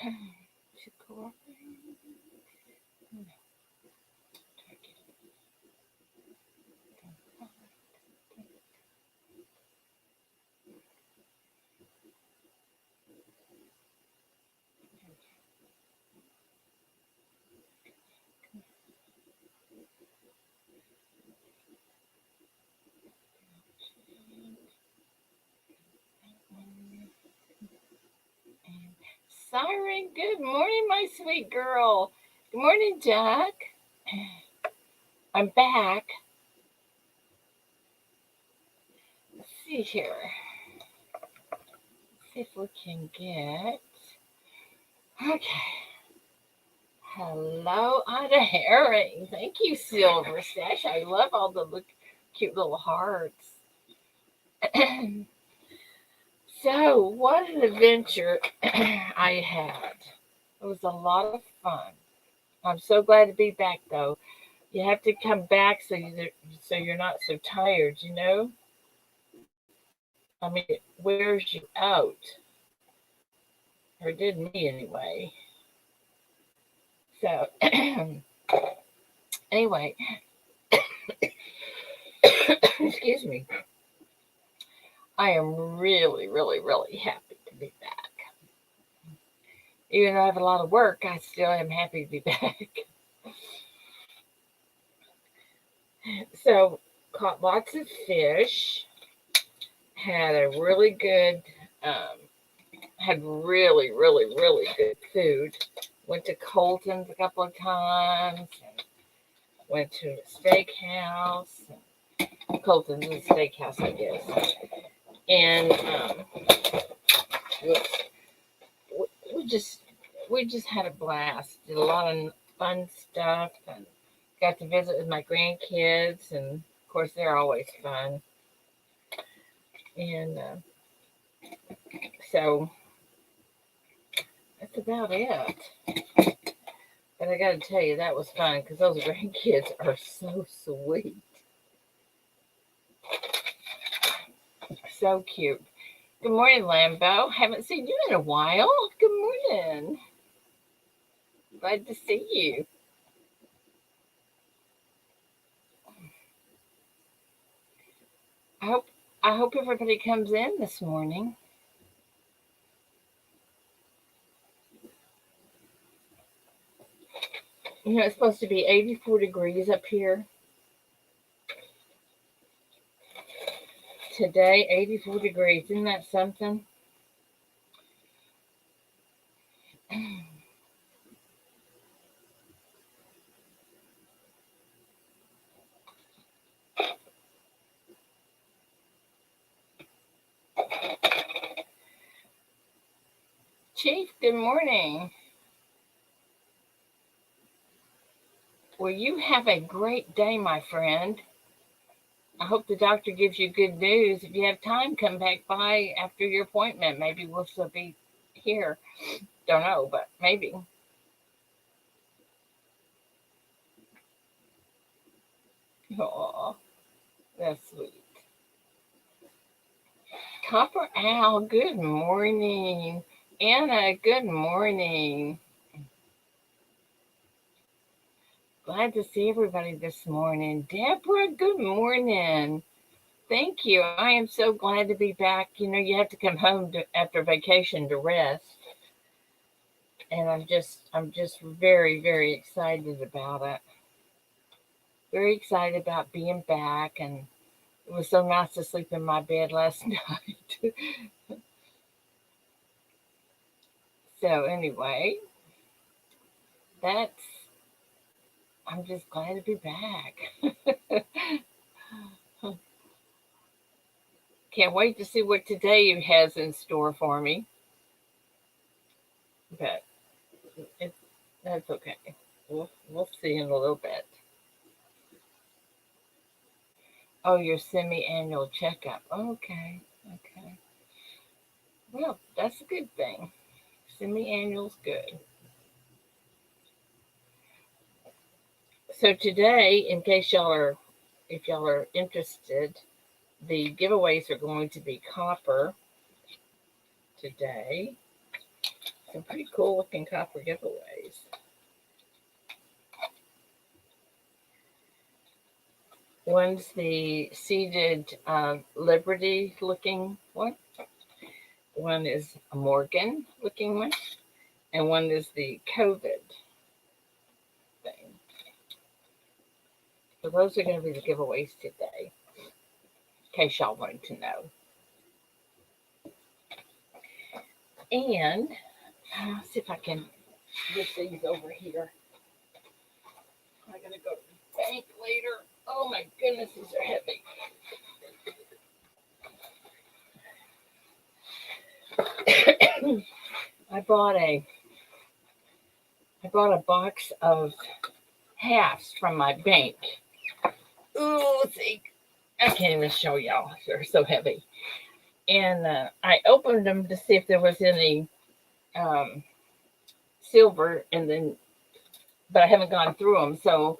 To cooperate. Siren, good morning, my sweet girl. Good morning, Jack. I'm back. Let's see here. Let's see if we can get. Okay. Hello, Ida Herring. Thank you, Silver Stash. I love all the cute little hearts. So, what an adventure I had. It was a lot of fun. I'm so glad to be back, though. You have to come back so you're not so tired, you know? I mean, it wears you out. Or it did me anyway. So, anyway, excuse me. I am really, really, really happy to be back. Even though I have a lot of work, I still am happy to be back. So, caught lots of fish. Had a really good, um, had really, really, really good food. Went to Colton's a couple of times. And went to a steakhouse. Colton's is a steakhouse, I guess. And we just we just had a blast. Did a lot of fun stuff and got to visit with my grandkids, and of course they're always fun. And so that's about it. But I got to tell you, that was fun because those grandkids are so sweet, so cute. Good morning, Lambo. Haven't seen you in a while. Good morning. Glad to see you. I hope I hope everybody comes in this morning. You know, it's supposed to be 84 degrees up here today. 84 degrees. Isn't that something? Chief, good morning. Well, you have a great day, my friend. I hope the doctor gives you good news. If you have time, come back by after your appointment. Maybe we'll still be here. Don't know, but maybe. Oh, that's sweet. Copper Al, good morning. Anna, good morning. Glad to see everybody this morning. Deborah, good morning. Thank you. I am so glad to be back. You know, you have to come home after vacation to rest. And I'm just very, very excited about it. Very excited about being back, and it was so nice to sleep in my bed last night. So anyway, that's I'm just glad to be back. Can't wait to see what today has in store for me. But it, that's okay. We'll see in a little bit. Oh, your semi-annual checkup. Okay, okay. Well, that's a good thing. Semi-annual's good. So today, in case if y'all are interested, the giveaways are going to be copper today. some pretty cool looking copper giveaways. One's the seated Liberty looking one. One is a Morgan looking one. And one is the COVID thing. So those are going to be the giveaways today, in case y'all wanted to know. And let's see if I can get these over here. I'm going to go to the bank later. Oh my goodness, these are heavy. I bought a box of halves from my bank. Ooh, see, I can't even show y'all. They're so heavy. And I opened them to see if there was any silver, but I haven't gone through them. So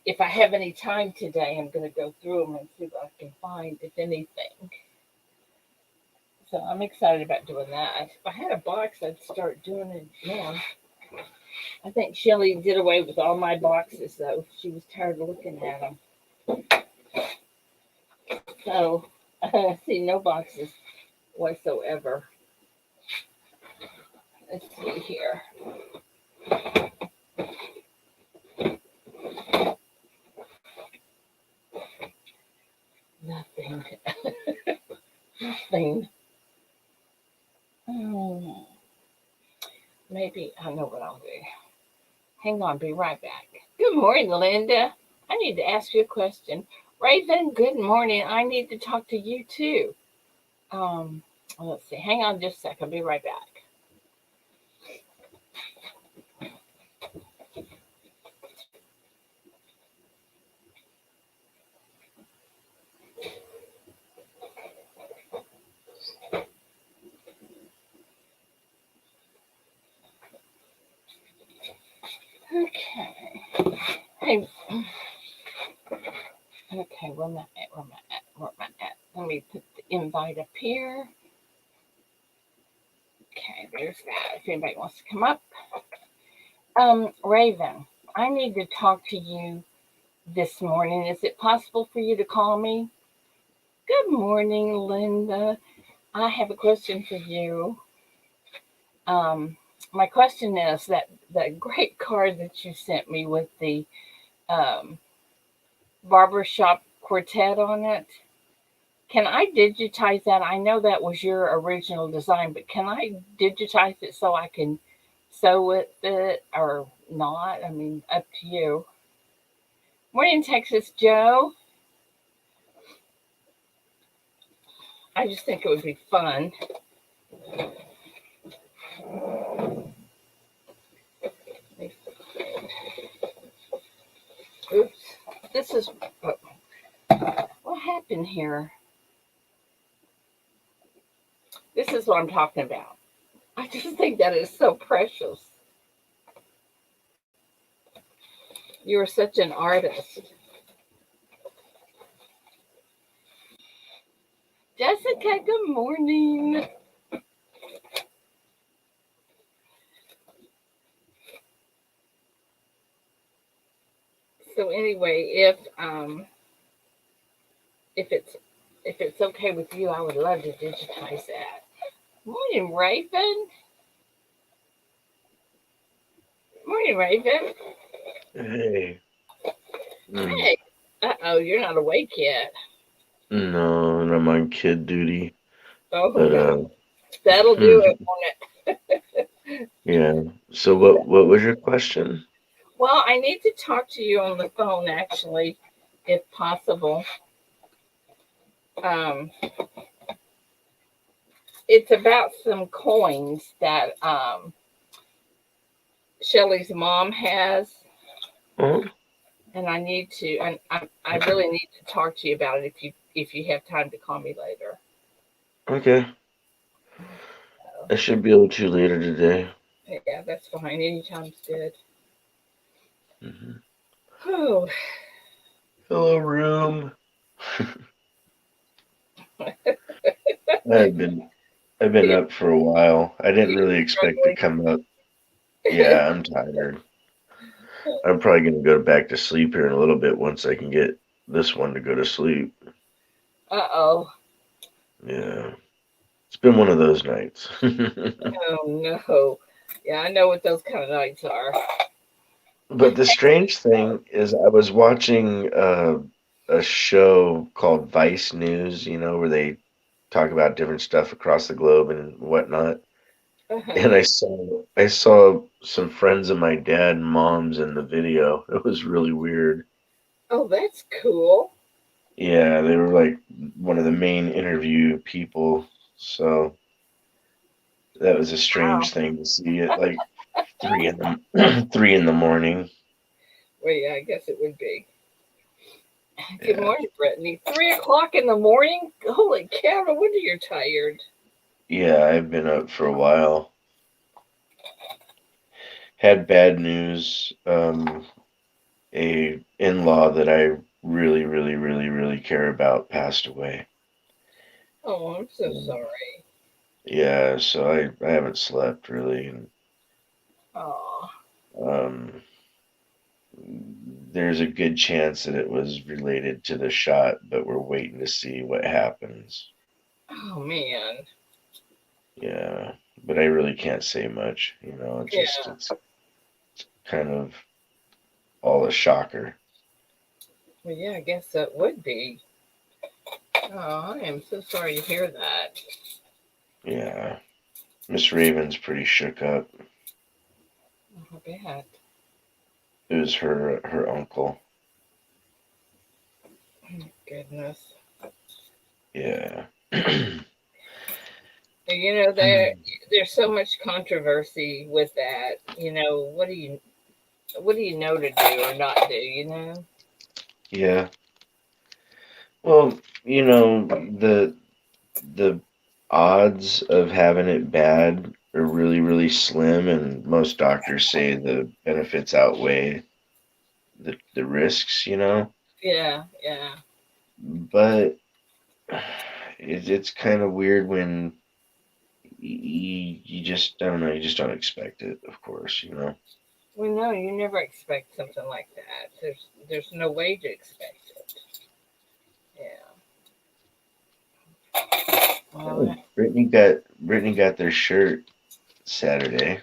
if I have any time today, I'm going to go through them and see what I can find, if anything. So I'm excited about doing that. If I had a box, I'd start doing it more. I think Shelly did away with all my boxes, though. She was tired of looking at them. So I see no boxes whatsoever. Let's see here. Nothing. Nothing. Maybe I know what I'll do. Hang on, be right back. Good morning, Linda. I need to ask you a question. Raven, good morning. I need to talk to you too. Let's see. Hang on just a second. I'll be right back. Okay. Hey. Okay, where am I at? Let me put the invite up here. Okay, there's that. If anybody wants to come up. Raven, I need to talk to you this morning. Is it possible for you to call me? Good morning, Linda. I have a question for you. My question is that great card that you sent me with the barbershop quartet on it. Can I digitize that? I know that was your original design, but can I digitize it so I can sew with it or not? I mean, up to you. Morning, Texas Joe. I just think it would be fun. Oops. This is what happened here. This is what I'm talking about. I just think that is so precious. You're such an artist. Jessica, good morning. So anyway, if it's okay with you, I would love to digitize that. Morning, Raven. Morning, Raven. Hey. Hey. Uh-oh, you're not awake yet. No, I'm on kid duty. Oh But no. That'll do it, won't it? yeah. So what was your question? Well, I need to talk to you on the phone actually, if possible. Um, it's about some coins that Shelly's mom has, Oh, and I need to, and I really need to talk to you about it if you have time to call me later. okay. So, I should be able to later today. yeah, that's fine. Anytime's good. hmm Oh, Hello, room. I've been I've been Yeah, up for a while. I didn't you're really expect to struggling. come up. Yeah, I'm tired. I'm probably gonna go back to sleep here in a little bit once I can get this one to go to sleep. Uh-oh. Yeah, it's been one of those nights. Oh no. Yeah, I know what those kind of nights are. But the strange thing is, I was watching a show called Vice News, where they talk about different stuff across the globe and whatnot. And Uh-huh. I saw some friends of my dad and mom's in the video. It was really weird. Oh, that's cool. Yeah, they were like one of the main interview people. So that was a Wow. strange thing to see at like 3 in the 3 in the morning. Well, yeah, I guess it would be. Good Yeah. morning, Brittany. 3 o'clock in the morning? Holy cow, no wonder you're tired. Yeah, I've been up for a while. Had bad news. A in-law that I really, really, really, really care about passed away. Oh, I'm so Mm. sorry. Yeah, so I haven't slept really, and Oh, um, there's a good chance that it was related to the shot, but we're waiting to see what happens. oh man. Yeah, but I really can't say much. Yeah. It's kind of all a shocker. Well, yeah, I guess that would be. Oh, I am so sorry to hear that. Yeah, Miss Raven's pretty shook up. Oh, bad. It was her uncle. Goodness. Yeah. You know, there's so much controversy with that. What do you know to do or not do, you know? Yeah. Well, the odds of having it bad are really, really slim, and most doctors say the benefits outweigh the risks. Yeah, yeah. But it's kind of weird when you just, I don't know, you just don't expect it, of course. Well, no, you never expect something like that. There's no way to expect it. Yeah. Well, Oh, Brittany got their shirt Saturday.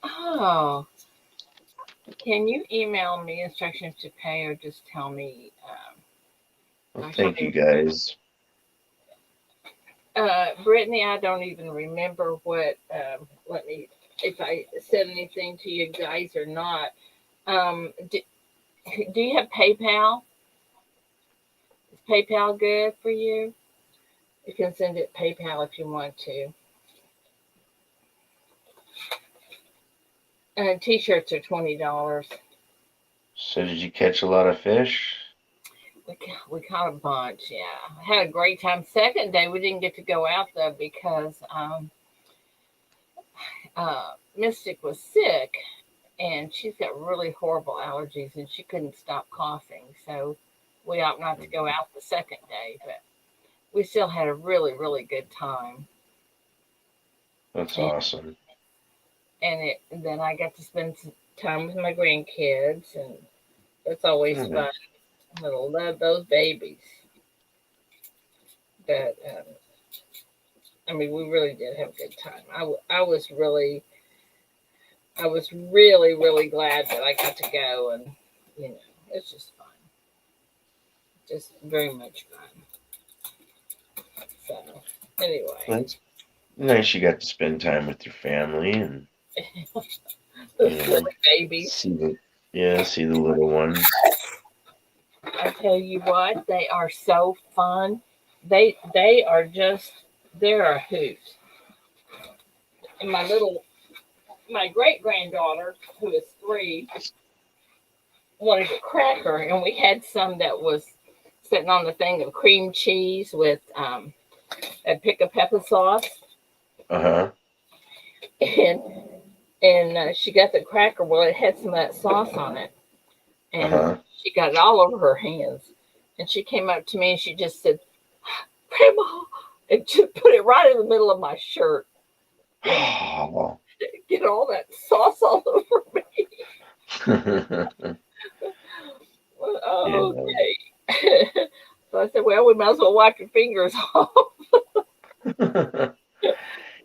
oh, can you email me instructions to pay or just tell me? Well, Gosh, thank you guys. Brittany, I don't even remember what. Let me, if I said anything to you guys or not. Do you have PayPal? Is PayPal good for you? You can send it PayPal if you want to. T-shirts are $20. So did you catch a lot of fish? We caught a bunch. Yeah, had a great time. Second day we didn't get to go out though because Mystic was sick and she's got really horrible allergies and she couldn't stop coughing. So we opted not to go out the second day, but we still had a really really good time. That's And, awesome. then I got to spend some time with my grandkids and it's always Oh, fun. nice. I love those babies. But I mean, we really did have a good time. I was really, really glad that I got to go, and you know, it's just fun, just very much fun. So, anyway, That's nice. You got to spend time with your family and those you know silly babies. see the little ones. I tell you what, they are so fun. They are just they're a hoot. And my great granddaughter, who is 3, wanted a cracker, and we had some that was sitting on the thing of cream cheese with a pick a pepper sauce, Uh huh. and she got the cracker. Well, it had some of that sauce on it, Uh and huh. she got it all over her hands. And she came up to me and she just said, "Grandma," and just put it right in the middle of my shirt. You know, Oh. get all that sauce all over me. Yeah. Okay. So I said, well, we might as well wipe your fingers off.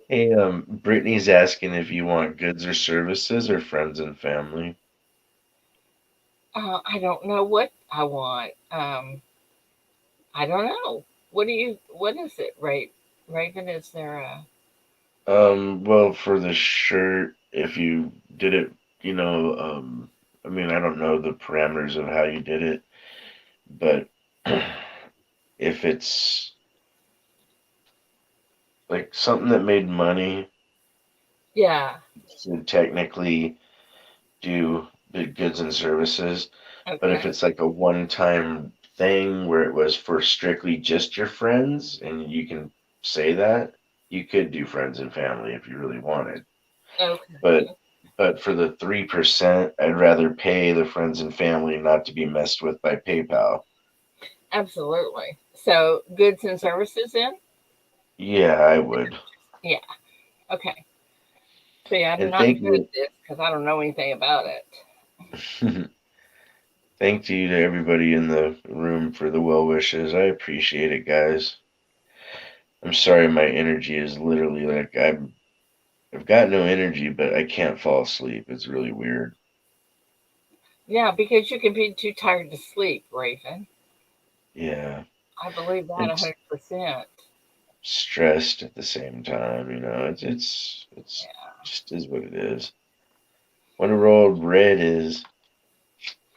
Hey, Brittany's asking if you want goods or services or friends and family. I don't know what I want. I don't know. What is it, Raven? Is there Well, for the shirt, if you did it, I mean, I don't know the parameters of how you did it, but if it's like something that made money, yeah, you technically do the goods and services. But if okay. it's like a one-time thing where it was for strictly just your friends and you can say that, you could do friends and family if you really wanted. But Okay. but for the 3%, I'd rather pay the friends and family not to be messed with by PayPal. Absolutely. So goods and services in? Yeah, I would. Yeah. Okay. See, I'm And not thank good at you. this because I don't know anything about it. Thank you to everybody in the room for the well wishes. I appreciate it, guys. I'm sorry my energy is literally like I've got no energy, but I can't fall asleep. It's really weird. Yeah, because you can be too tired to sleep, Raven. Yeah. I believe that And 100%. stressed at the same time, it's Yeah. just is what it is. Wonder where old Red is.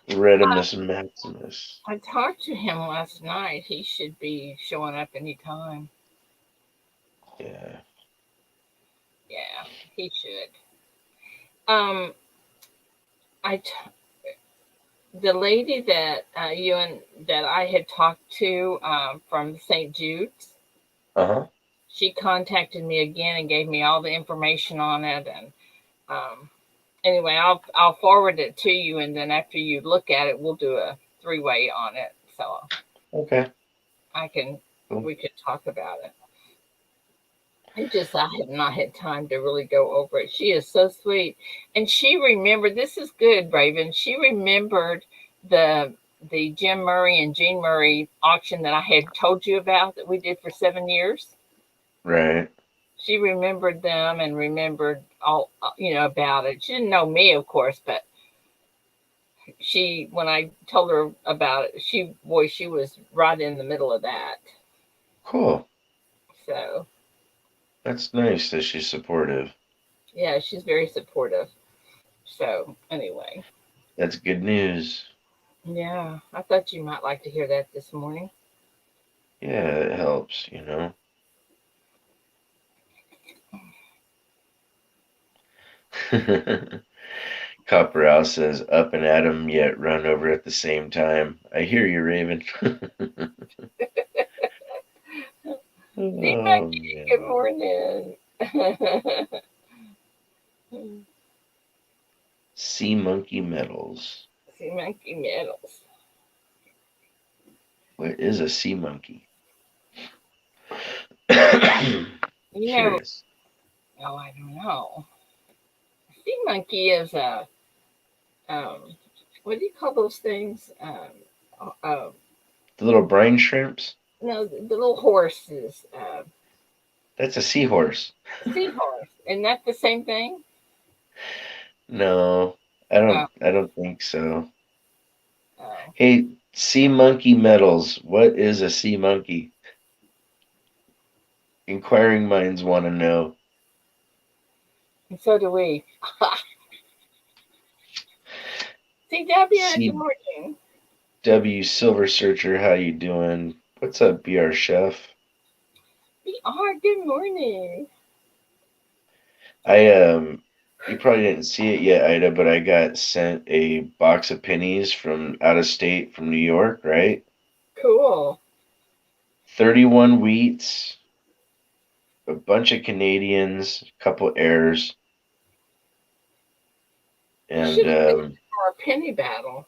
Redimus Maximus. I talked to him last night. He should be showing up any time. Yeah. Yeah, he should. Um, I t- the lady that you and that I had talked to from St. Jude's, Uh-huh. she contacted me again and gave me all the information on it. And anyway, I'll forward it to you, and then after you look at it, we'll do a three-way on it, so Okay. I can Cool. we can talk about it. It just I have not had time to really go over it. She is so sweet, and she remembered. This is good, Raven. She remembered the the Jim Murray and Jean Murray auction that I had told you about that we did for 7 years. Right. She remembered them and remembered all about it. She didn't know me, of course, but she when I told her about it, she was right in the middle of that. Cool. So That's nice that she's supportive. yeah, she's very supportive. So anyway. That's good news. Yeah, I thought you might like to hear that this morning. Yeah, it helps. Copperell says, up and at 'em, yet run over at the same time. I hear you, Raven. See, Oh, Becky, good man. morning. Sea monkey medals. See, monkey medals. What is a sea monkey? You know, Curious. oh, I don't know. Sea monkey is a what do you call those things? The little brine shrimps? No, the little horses. That's a seahorse. Seahorse. Isn't that the same thing? No, I Oh, don't I don't think so. oh. Hey, sea monkey medals. What is a sea monkey? Inquiring minds want to know. And so do we. CW, good CW morning. Silver Searcher, how you doing? What's up, BR Chef? BR, good morning. I you probably didn't see it yet, Ida, but I got sent a box of pennies from out of state from New York, right? Cool. 31 wheats, a bunch of Canadians, a couple airs, You and should have saved it for a penny battle.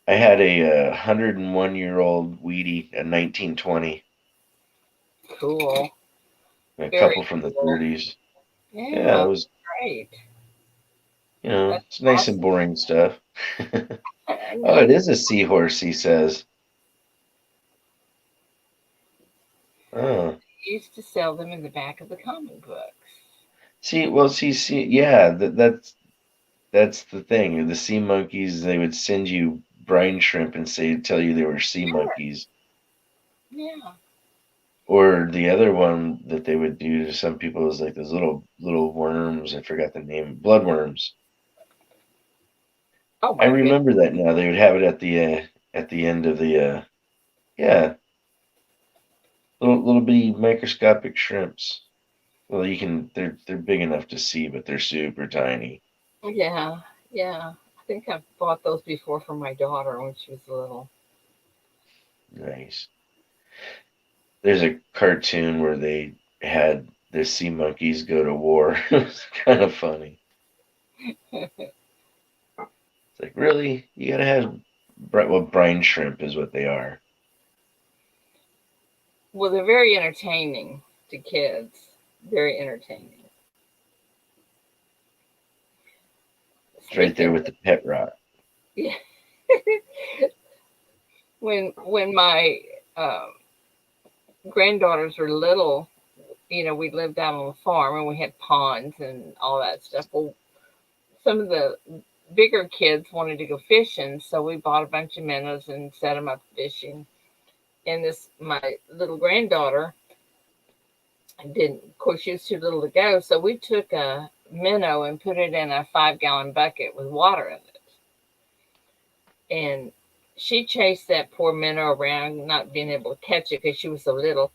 I had a 101-year-old Wheatie, a 1920. Cool. A Very couple from the cool. 30s. Yeah, Yeah, it was, great. That's it's nice and awesome. boring stuff. Oh, it Nice. is a seahorse, he says. Oh, Used to sell them in the back of the comic books. see, yeah, that's the thing. The sea monkeys, they would send you brine shrimp and tell you they were sea Sure. monkeys. Yeah. Or the other one that they would do to some people is like those little worms. I forgot the name. Bloodworms. Oh I my goodness. remember that now. They would have it at the end of the yeah, little bitty microscopic shrimps. Well, they're big enough to see, but they're super tiny. Yeah. Yeah. I think I've bought those before for my daughter when she was little. Nice. There's a cartoon where they had the sea monkeys go to war. It was kind of funny. It's like, really? You gotta have well, brine shrimp is what they are. Well, they're very entertaining to kids. Very entertaining. It's right there Speaking, with the pet rock. yeah, when my granddaughters were little, we lived out on a farm and we had ponds and all that stuff. Well, some of the bigger kids wanted to go fishing, so we bought a bunch of minnows and set them up fishing. And this, my little granddaughter, didn't. Of course, she was too little to go, so we took a minnow and put it in a 5 gallon bucket with water in it, and she chased that poor minnow around, not being able to catch it because she was so little,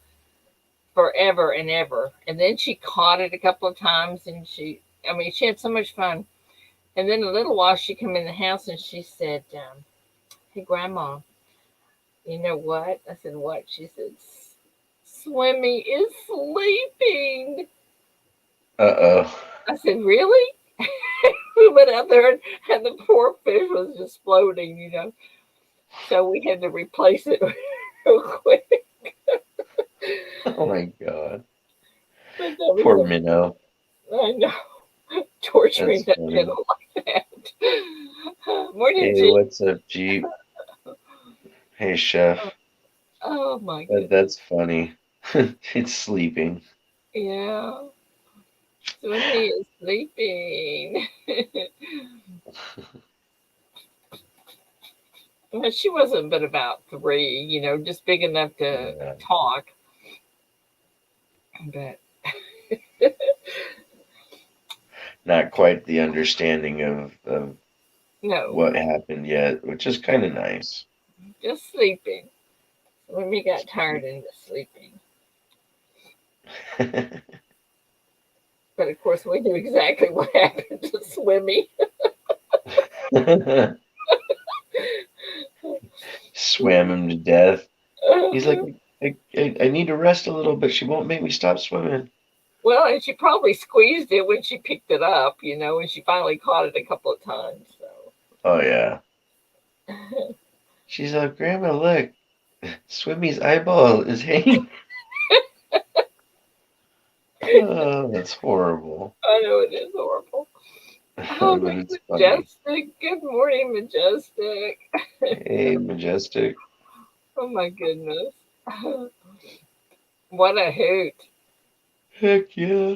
forever and ever. And then she caught it a couple of times, and I mean, she had so much fun. And then a little while, she came in the house and she said, "Hey, Grandma, you know what?" I said, "What?" She said, "Swimmy is sleeping." Uh I said, "Really?" We went out there and the poor fish was just floating. So we had to replace it real quick. oh. Oh my god. But that was Poor a, minnow. I know, torturing That's that funny. minnow like that. Morning, Hey, G. what's up, Jeep? Hey, chef. Oh my That's goodness. funny. It's sleeping. Yeah. Swimmy is sleeping. Well, she wasn't but about 3, just big enough to Yeah. talk. But Not quite the understanding of no, what happened yet, which is kind of nice. just sleeping. Swimmy got tired into sleeping. But of course, we knew exactly what happened to Swimmy. Swam him to death. He's like, Uh-huh. I need to rest a little, but she won't make me stop swimming. Well, and she probably squeezed it when she picked it up, and she finally caught it a couple of times. Oh yeah. So, She's like, Grandma, look, Swimmy's eyeball is hanging. Oh, that's horrible. I know it is horrible. Oh, But it's funny. Majestic. Good morning, Majestic. Hey, Majestic. Oh, my goodness. What a hoot. Heck yeah.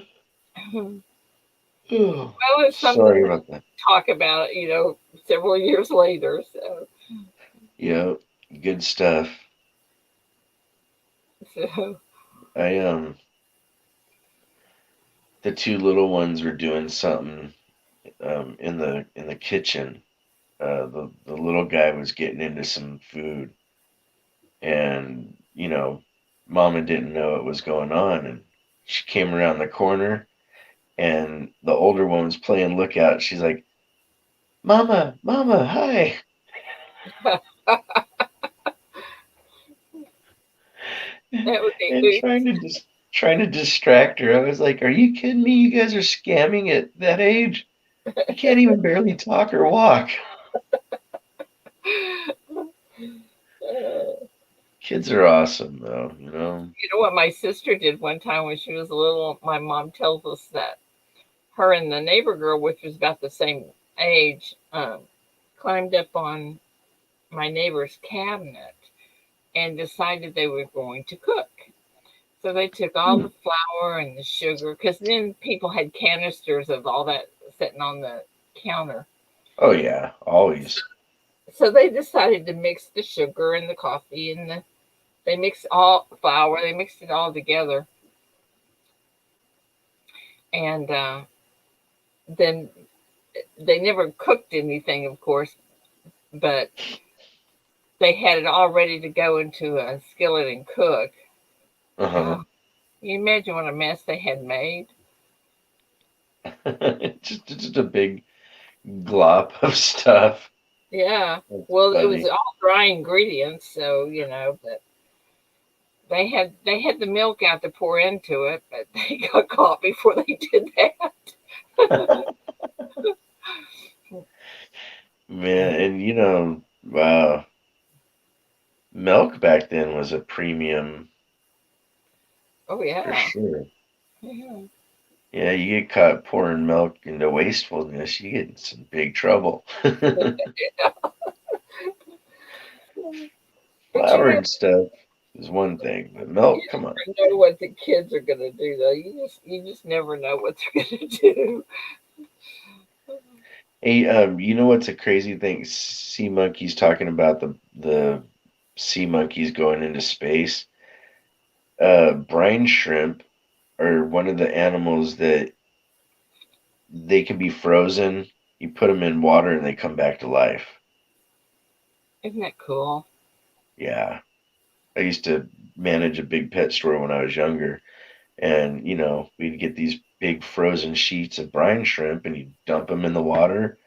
Oh, Well, it's something sorry to about that. talk about, several years later. Yeah, good stuff. So I the two little ones were doing something in the kitchen. The little guy was getting into some food, and Mama didn't know what was going on, and she came around the corner, and the older one was playing lookout. She's like, "Mama, Mama, hi!" that would be And hoot. trying to distract her. I was like, "Are you kidding me? You guys are scamming at that age. You can't even barely talk or walk." Kids are awesome, though. You know. You know what my sister did one time when she was little? My mom tells us that her and the neighbor girl, which was about the same age, climbed up on my neighbor's cabinet and decided they were going to cook. So they took all Hmm. the flour and the sugar, because then people had canisters of all that sitting on the counter. Oh yeah, always. So they decided to mix the sugar and the coffee they mixed all flour, they mixed it all together. And then they never cooked anything, of course, but they had it all ready to go into a skillet and cook. Uh huh. Can you imagine what a mess they had made? Just a big glop of stuff. Yeah. That's Well, it was funny. all dry ingredients, so but they had the milk out to pour into it, but they got caught before they did that. Man, and wow, milk back then was a premium Oh for yeah. sure. Yeah. Yeah, you get caught pouring milk into wastefulness, you get in some big trouble. But Flour and stuff is one thing, but milk, you come on. never know what the kids are gonna do though. You just never know what they're gonna do. Hey, you know what's a crazy thing? Sea monkeys talking about the sea monkeys going into space. Brine shrimp are one of the animals that they can be frozen. You put them in water and they come back to life. Isn't that cool? Yeah. I used to manage a big pet store when I was younger, and we'd get these big frozen sheets of brine shrimp and you dump them in the water,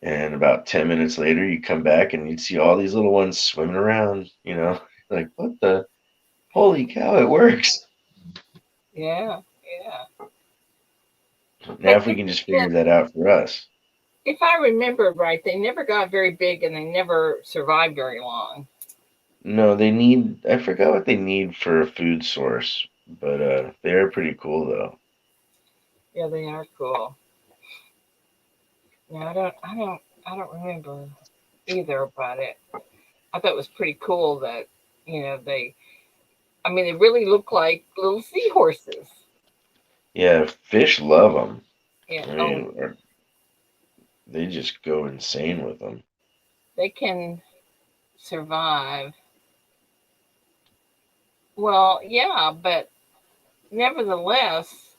and about 10 minutes later you come back and you'd see all these little ones swimming around. Like, what the holy cow, it works. Yeah, yeah. Now But if we can just figure that out for us. if I remember right, they never got very big and they never survived very long. No, they need, I forgot what they need for a food source, but they're pretty cool though. Yeah, they are cool. No, I don't remember either about it. I thought it was pretty cool that they. I mean, they really look like little seahorses. Yeah, fish love them. Yeah. I Oh, mean, they just go insane with them. they can survive. Well, yeah, but nevertheless,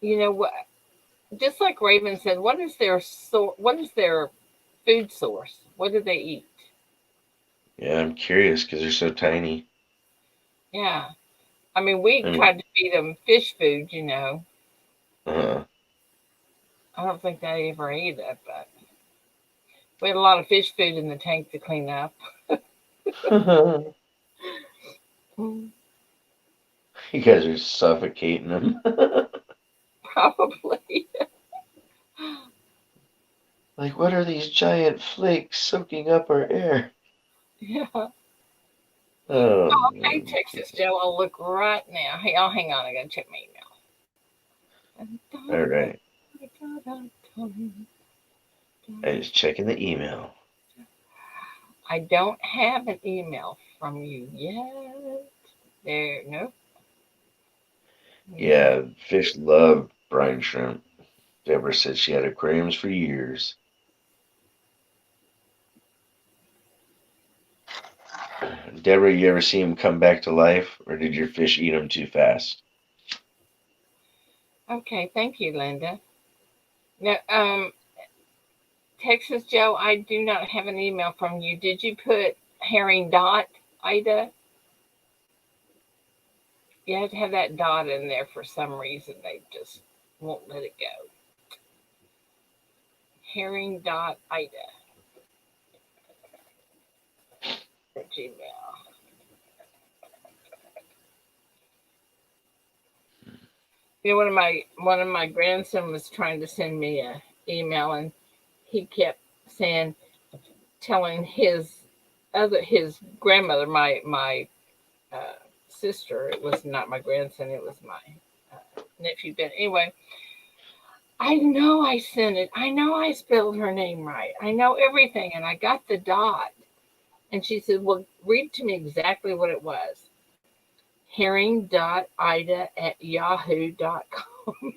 what? Just like Raven said, what is their food source? What do they eat? Yeah, I'm curious because they're so tiny. Yeah. I mean, we I mean, tried to feed them fish food. uh, I don't think they ever ate it, but we had a lot of fish food in the tank to clean up. Mm, you guys are suffocating them. probably. Like, what are these giant flakes soaking up our air? Yeah. Oh Hey, man. Texas Joe, I'll look right now. Hey, I'll hang on. I gotta check my All email. right. I was checking the email. I don't have an email from you yet. There, nope, no. Yeah, fish love brine shrimp. Deborah said she had aquariums for years. Deborah, you ever see them come back to life, or did your fish eat them too fast? Okay, thank you, Linda. Now, Texas Joe, I do not have an email from you. Did you put herring dot Ida? You have to have that dot in there for some reason. They just won't let it go. Herring dot Ida at Gmail. One of my grandson was trying to send me a email, and he kept saying, telling his other his grandmother, my uh, sister. It was not my grandson. It was my nephew. But anyway, I know I sent it. I know I spelled her name right. I know everything, and I got the dot. And she said, "Well, read to me exactly what it was." Herring.ida@yahoo.com.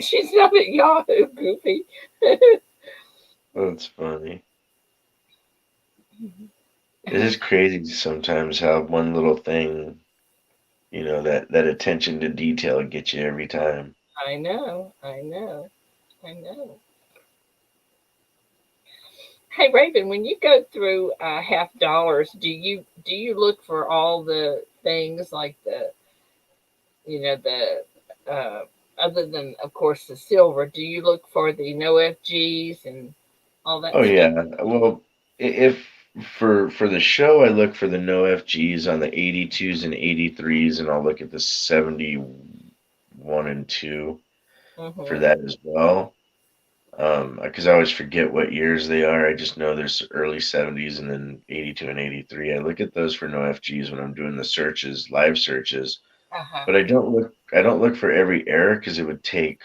She's not at Yahoo, Goofy. That's funny. It is crazy sometimes how one little thing, that attention to detail gets you every time. I know, I know, I know. Hey Raven, when you go through half dollars, do you look for all the things like the other than of course the silver? Do you look for the no FGs and all Oh that stuff? yeah. Well, if for the show, I look for the no FGs on the 82s and 83s, and I'll look at the 71 and 2 for Mm-hmm. that as well. Because I always forget what years they are. I just know there's early 70s and then 82 and 83. I look at those for no FGs when I'm doing the searches, live searches, Uh huh. but I don't look for every error because it would take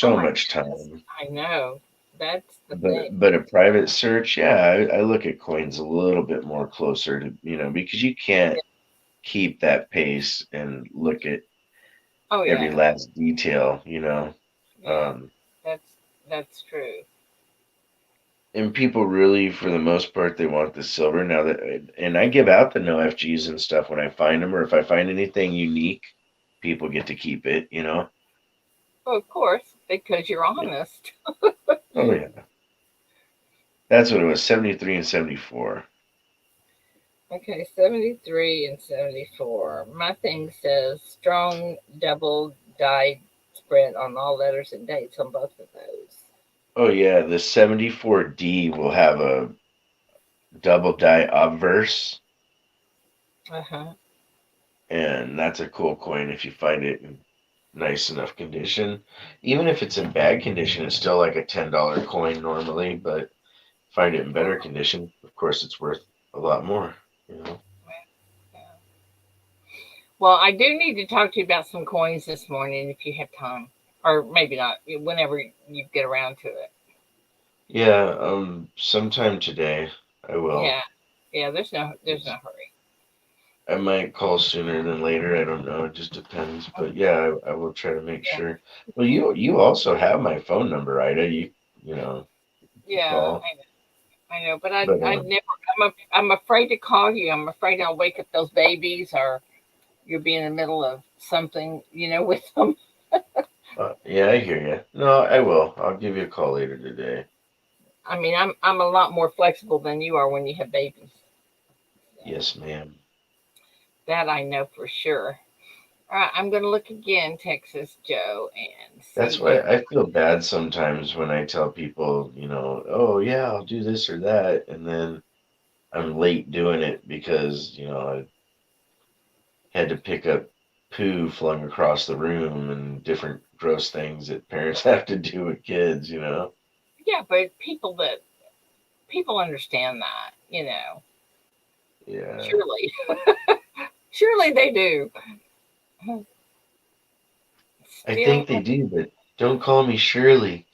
Oh so my much goodness, time. I know. That's the thing. But a private search, yeah, I look at coins a little bit more closer to, because you can't Yeah. keep that pace and look at Oh every yeah, last detail. yeah. Um, That's true. and people really, for the most part, they want the silver now and I give out the no FGs and stuff when I find them, or if I find anything unique, people get to keep it. Well, of course, because you're Yeah. honest. Oh yeah, that's what it was, 73 and 74. Okay, 73 and 74. My thing says strong double dyed spread on all letters and dates on both of those. Oh yeah, the 74D will have a double die obverse, Uh huh. and that's a cool coin if you find it in nice enough condition. Even if it's in bad condition, it's still like a $10 coin normally, but find it in better condition, of course it's worth a lot more. Well, I do need to talk to you about some coins this morning if you have time. Or maybe not, whenever you get around to it. Yeah, sometime today I will. Yeah. Yeah, there's no hurry. I might call sooner than later. I don't know. It just depends. But yeah, I will try to make Yeah. sure. Well, you also have my phone number, Ida. You Yeah, call. I know, but I But I never I'm afraid to call you. I'm afraid I'll wake up those babies or you'll be in the middle of something, with them. yeah, I hear you. No, I will. I'll give you a call later today. I mean, I'm a lot more flexible than you are when you have babies. So Yes, ma'am. that I know for sure. All right, I'm going to look again, Texas Joe, and That's see why if. I feel bad sometimes when I tell people, oh yeah, I'll do this or that, and then I'm late doing it because I had to pick up poo flung across the room and different gross things that parents have to do with kids. Yeah, but people understand that. Yeah, Surely, surely they do. I Still, think they do, but don't call me Shirley.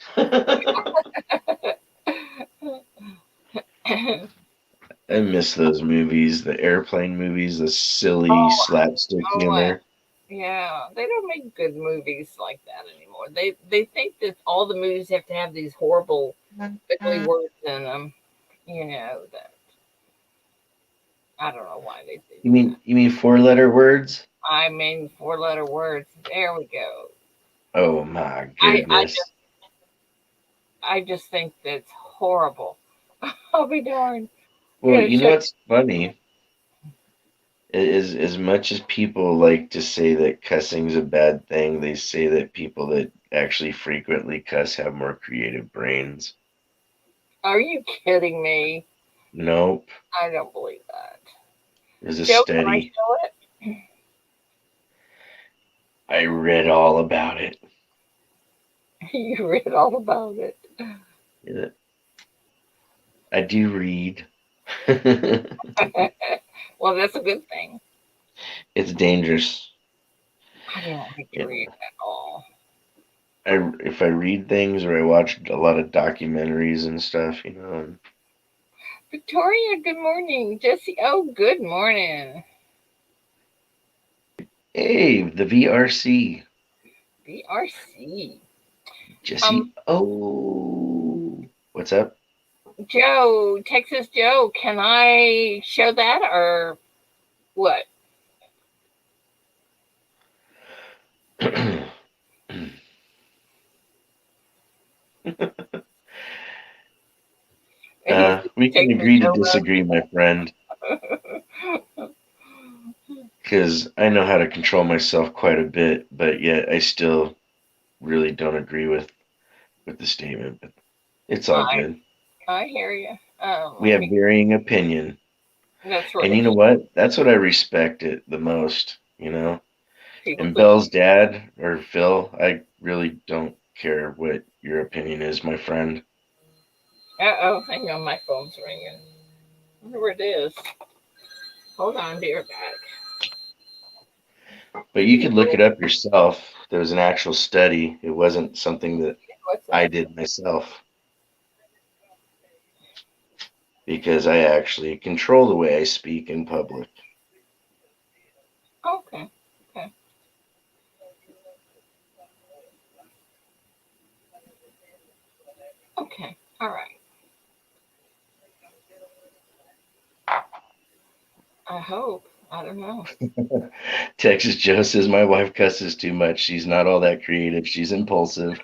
I miss those movies, the airplane movies, the silly oh, slapstick oh, humor. yeah, they don't make good movies like that anymore. They think that all the movies have to have these horrible, ugly words in them. That I don't know why they do You mean that. you mean four-letter words? I mean, four-letter words. There we go. Oh my I I goodness. just I just think that's horrible. I'll be darned. I'm Well, gonna you show know you. what's funny is as much as people like to say that cussing's a bad thing, they say that people that actually frequently cuss have more creative brains. Are you kidding me? Nope. I don't believe that. There's a Joe, can I study. show it? I read all about it. You read all about it. Yeah, I do read. It's Well, that's a good thing. dangerous. I don't like to You read know, at all. if I read things or I watch a lot of documentaries and stuff, Victoria, good morning. Jesse, oh, good morning. hey, the VRC, BRC. Jesse. Um, Oh, what's up? Joe, Texas Joe, can I show that or what? He's We can Texas agree to Joe disagree, my friend, love. because I know how to control myself quite a bit, but yet I still really don't agree with the statement. But it's all I good. I hear you. We Let have me. varying opinion, That's and right. you know what? That's what I respect it the most. People And think. Belle's dad or Phil, I really don't care what your opinion is, my friend. Oh, hang on, my phone's ringing. I wonder where it is. Hold on, be right back. But you could look it up yourself. There was an actual study. It wasn't something that What's I that? did myself because I actually control the way I speak in public. Okay. Okay. Okay. All right. I hope. I don't know. Texas Joe says my wife cusses too much. She's not all that creative. She's impulsive.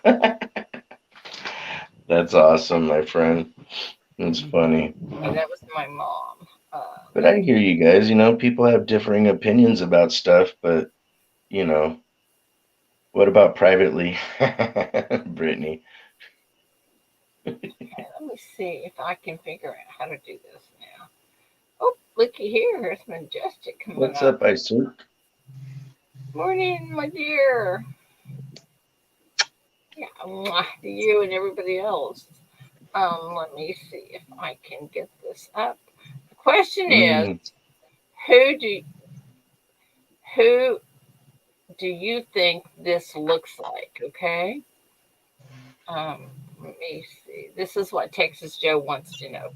That's awesome, my friend. That's funny. And that was my mom. But I hear you guys. People have differing opinions about stuff, but, you know, what about privately? Brittany. Okay, let me see if I can figure out how to do this now. Oh, looky here. Here's Majestic coming What's up. up, Isaac? Morning, my dear. Yeah, mwah, to you and everybody else. Let me see if I can get this up. The question is, Mm, who do who do you think this looks like? Okay. Um, Let me see. This is what Texas Joe wants to know.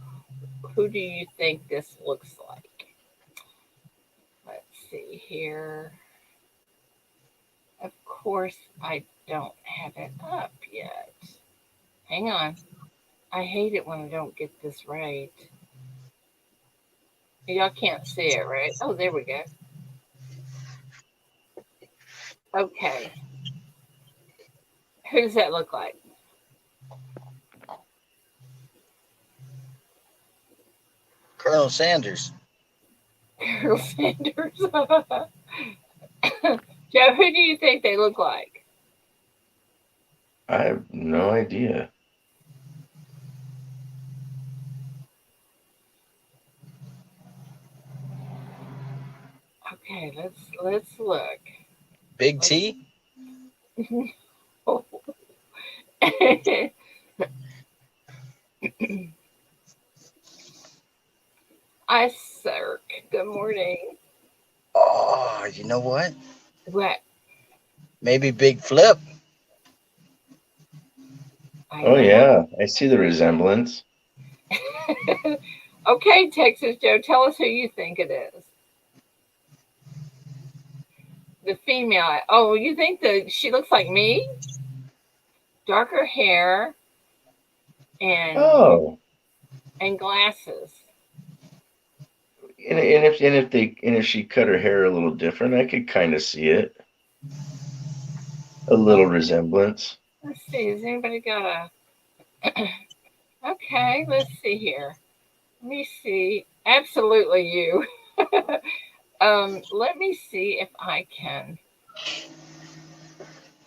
Who do you think this looks like? Let's see here. Of course, I don't have it up yet. Hang on. I hate it when I don't get this right. Y'all can't see it, right? Oh, there we go. Okay. Who does that look like? Colonel Sanders. Colonel Sanders. Joe, who do you think they look like? I have no idea. Okay, let's look. Big Let's. T. I Cirque. Good morning. Oh, you know what? What? Maybe Big Flip. I Oh, know. yeah. I see the resemblance. Okay, Texas Joe, tell us who you think it is. The female. Oh, you think that she looks like me? Darker hair and Oh. glasses. And if she cut her hair a little different, I could kind of see it. A little Okay, resemblance. let's see. Has anybody got a? Okay, let's see here. Let me see. Absolutely you. Let me see if I can.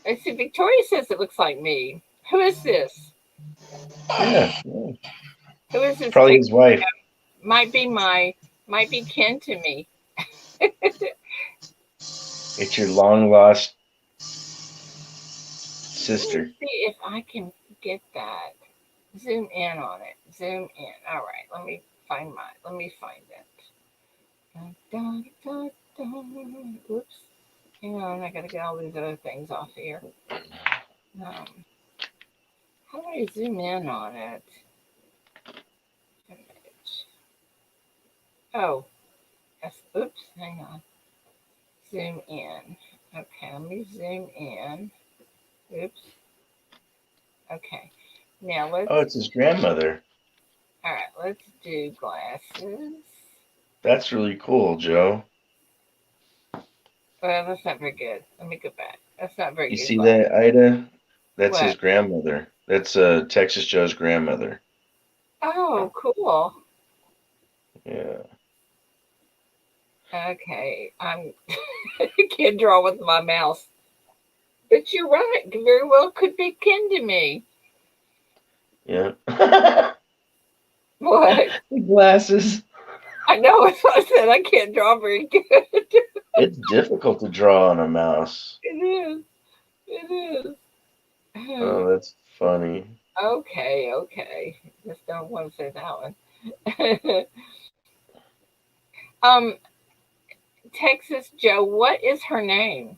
Let's see. Victoria says it looks like me. Who is this? Yeah, yeah. Who is It's this? probably his wife. Might be might be kin to me. It's your long lost Let me sister. see if I can get that. Zoom in on it. Zoom in. All right, let me find it. Dun, dun, dun, dun. Oops. Hang on, I gotta get all these other things off here. Um, how do I zoom in on it? Image. Oh, yes. Oops. Hang on. Zoom in. Okay, let me zoom in. Oops. Okay. Now let's. Oh, it's his grandmother. All right. Let's do glasses. That's really cool, Joe. Well, that's not very good. Let me go back. That's not very You good. see that, Ida? That's his What? grandmother. That's Texas Joe's grandmother. Oh, cool. Yeah. Okay. I can't draw with my mouse. But you're right. Very well could be kin to me. Yeah. What? The glasses. I know. That's what I said. I can't draw very good. It's difficult to draw on a mouse. It is. It is. Oh, that's funny. Okay. Okay. Just don't want to say that one. um, Texas Joe. What is her name?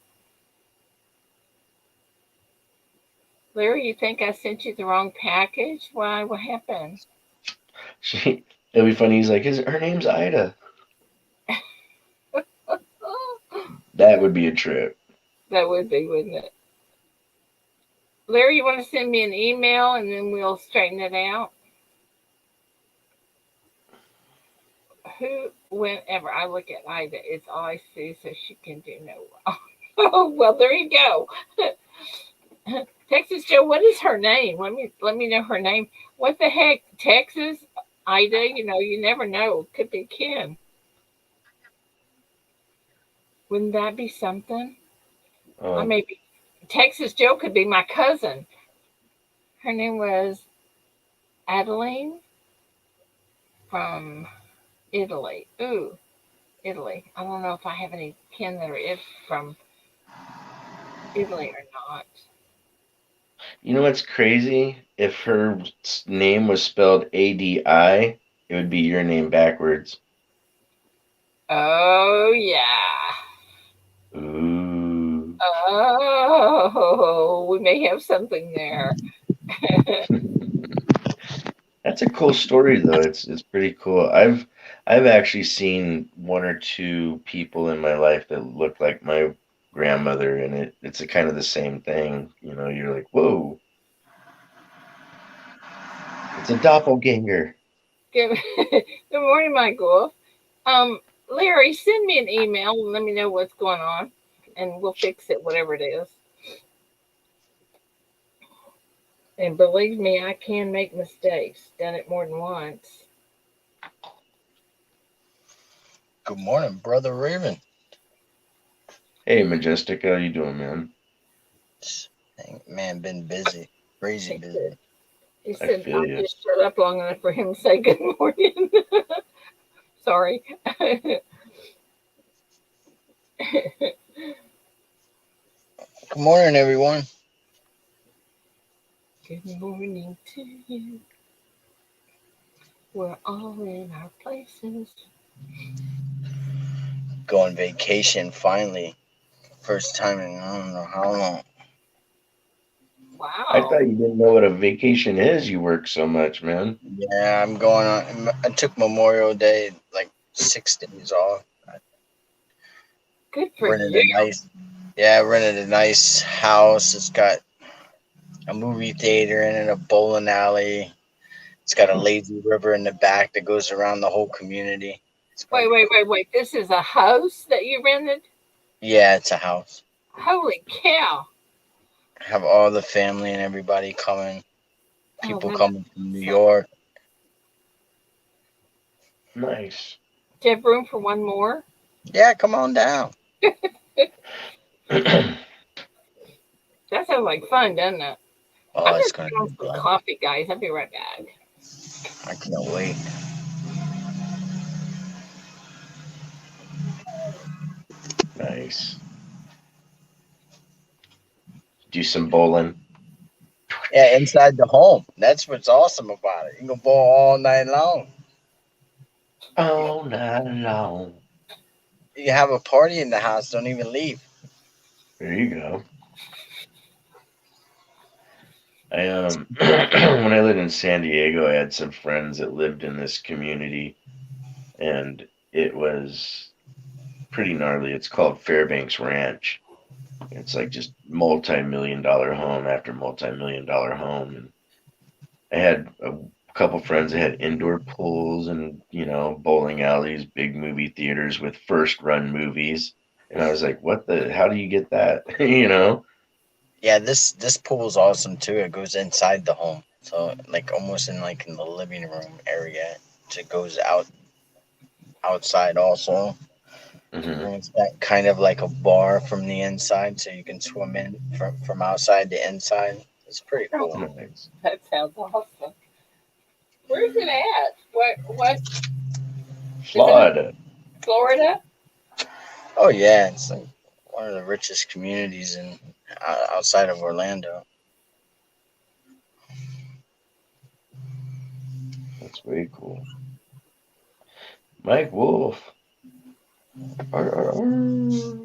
Larry, you think I sent you the wrong package? Why? What happened? It'll be funny. He's like, her name's Ida. That would be a trip. That would be, wouldn't it? Larry, you want to send me an email and then we'll straighten it out? Whenever I look at Ida, it's all I see, so she can do no wrong. Oh, well, there you go. Texas Joe, what is her name? Let me know her name. What the heck, Texas Ida? You never know. Could be Ken. Wouldn't that be something? I Um, may be Texas Joe could be my cousin. Her name was Adeline from Italy. Ooh, Italy. I don't know if I have any kin that are from Italy or not. you know what's crazy? If her name was spelled ADI, it would be your name backwards. Oh yeah. Ooh. Oh, we may have something there. That's a cool story though. It's pretty cool. I've actually seen one or two people in my life that look like my grandmother, and it's a kind of the same thing. You're like, whoa, it's a doppelganger. Good, good morning, Michael. Um, Larry, send me an email and let me know what's going on, and we'll fix it, whatever it is. And believe me, I can make mistakes. Done it more than once. Good morning, brother Raven. Hey, Majestic, how you doing, man? Man, been busy, crazy He busy. said, he I said feel I'll you. just shut up long enough for him to say good morning. Sorry. Good morning, everyone. Good morning to you. We're all in our places. Going vacation finally. First time in I don't know how long. I Wow. thought you didn't know what a vacation is. You work so much, man. Yeah, I'm going on. I took Memorial Day like 6 days off. Good for Rented you. a nice, yeah, rented a nice house. It's got a movie theater in it, a bowling alley. It's got a lazy river in the back that goes around the whole community. It's gonna Wait, be wait, cool. wait, wait. This is a house that you rented? Yeah, it's a house. Holy cow. Have all the family and everybody coming. Oh, People that must coming from New be awesome. York. Nice. Do you have room for one more? Yeah, come on down. That sounds like fun, doesn't it? I'm Oh, going it's to gonna put on be some fun. coffee, guys. I'll be right back. I can't wait. Nice. Do some bowling. Yeah, inside the home. That's what's awesome about it. You can bowl all night long. All night long. You have a party in the house. Don't even leave. There you go. I when I lived in San Diego, I had some friends that lived in this community, and it was pretty gnarly. It's called Fairbanks Ranch. It's like just multi-million dollar home after multi-million dollar home. And I had a couple friends that had indoor pools and, bowling alleys, big movie theaters with first run movies. And I was like, how do you get that? Yeah, this pool is awesome too. It goes inside the home, so like almost in the living room area. It goes outside also. Hmm. And it's got kind of like a bar from the inside, so you can swim in from outside to inside. It's pretty Oh, cool. Nice. that sounds awesome. Where's it at? What is it in Florida. Florida? Oh yeah, it's like one of the richest communities in outside of Orlando. That's very cool. Mike Wolf. Arr, arr, arr.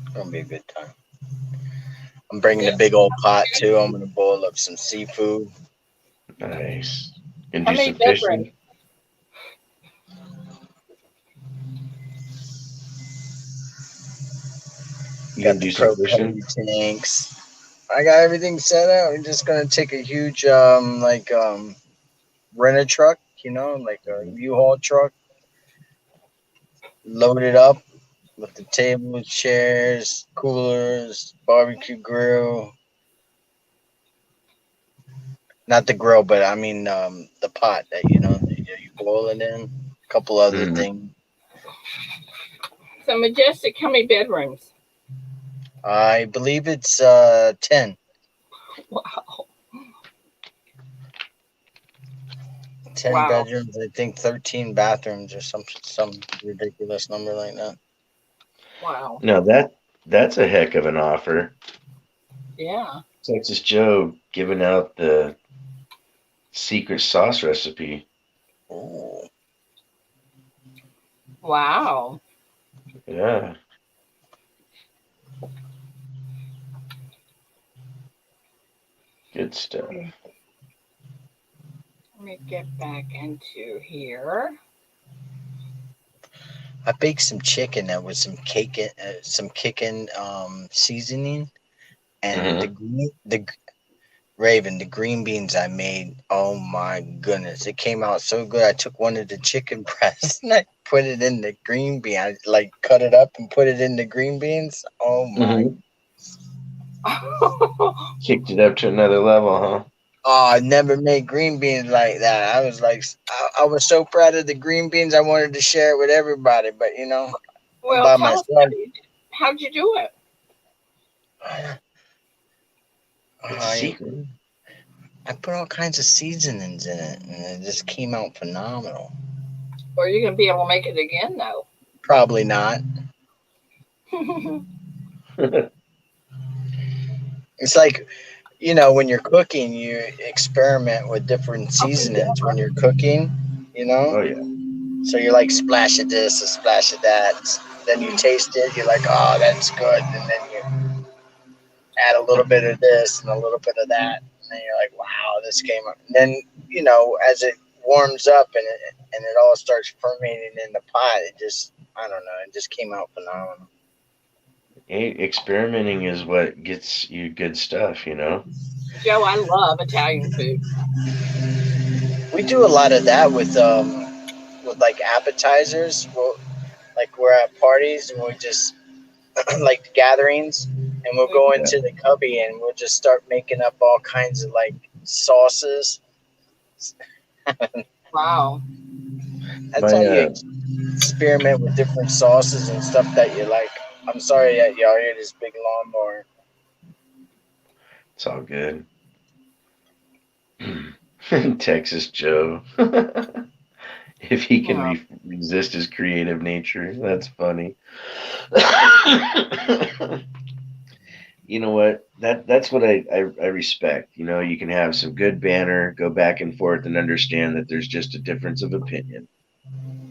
It's gonna be a good time. I'm bringing a Yeah. big old pot too. I'm gonna boil up some seafood. Nice. Can How do many some bedrooms? fishing. You can Got the do some propane fishing. tanks. I got everything set up. We're just gonna take a huge rent a truck, like a Mhm. U-Haul truck, load it up with the table, chairs, coolers, barbecue grill. Not the grill, but I mean the pot that you boil it in. A couple other Mhm. things. So majestic. How many bedrooms? I believe it's 10. Wow. 10 Wow. bedrooms. I think 13 bathrooms or some ridiculous number like that. Wow. Now that's a heck of an offer. Yeah. Texas Joe giving out the secret sauce recipe. Ooh. Wow. Yeah, good stuff. Let me get back into here. I baked some chicken that was some kicking seasoning, and Hmm. the green beans I made. Oh my goodness, it came out so good. I took one of the chicken breasts and I put it in the green bean. I like cut it up and put it in the green beans. Oh my. Hmm. Kicked it up to another level, huh? Oh, I never made green beans like that. I was like, I was so proud of the green beans. I wanted to share it with everybody, but I'm Well, by tell us myself. how'd you do it? It's a I secret. I put all kinds of seasonings in it, and it just came out phenomenal. Or are you gonna be able to make it again though? Probably not. It's like, when you're cooking, you experiment with different seasonings when you're cooking, you Oh know? yeah. So you're like, splash of this, a splash of that. Then you taste it, you're like, oh, that's good. And then you add a little bit of this and a little bit of that. And then you're like, wow, this came up. And then, as it warms up and it all starts fermenting in the pot, I don't know, it just came out phenomenal. Hey, experimenting is what gets you good stuff. Joe, I love Italian food. We do a lot of that with like appetizers. Like we're at parties and we just like gatherings, and we'll go Yeah. into the cubby and we'll just start making up all kinds of like sauces. Wow. That's how My you experiment with different sauces and stuff that you like. I'm sorry that y'all hear this big lawnmower. it's all good. Texas Joe. if he can Oh, resist his creative nature. That's funny. You know what? That's what I respect. You know, you can have some good banner, go back and forth, and understand that there's just a difference of opinion,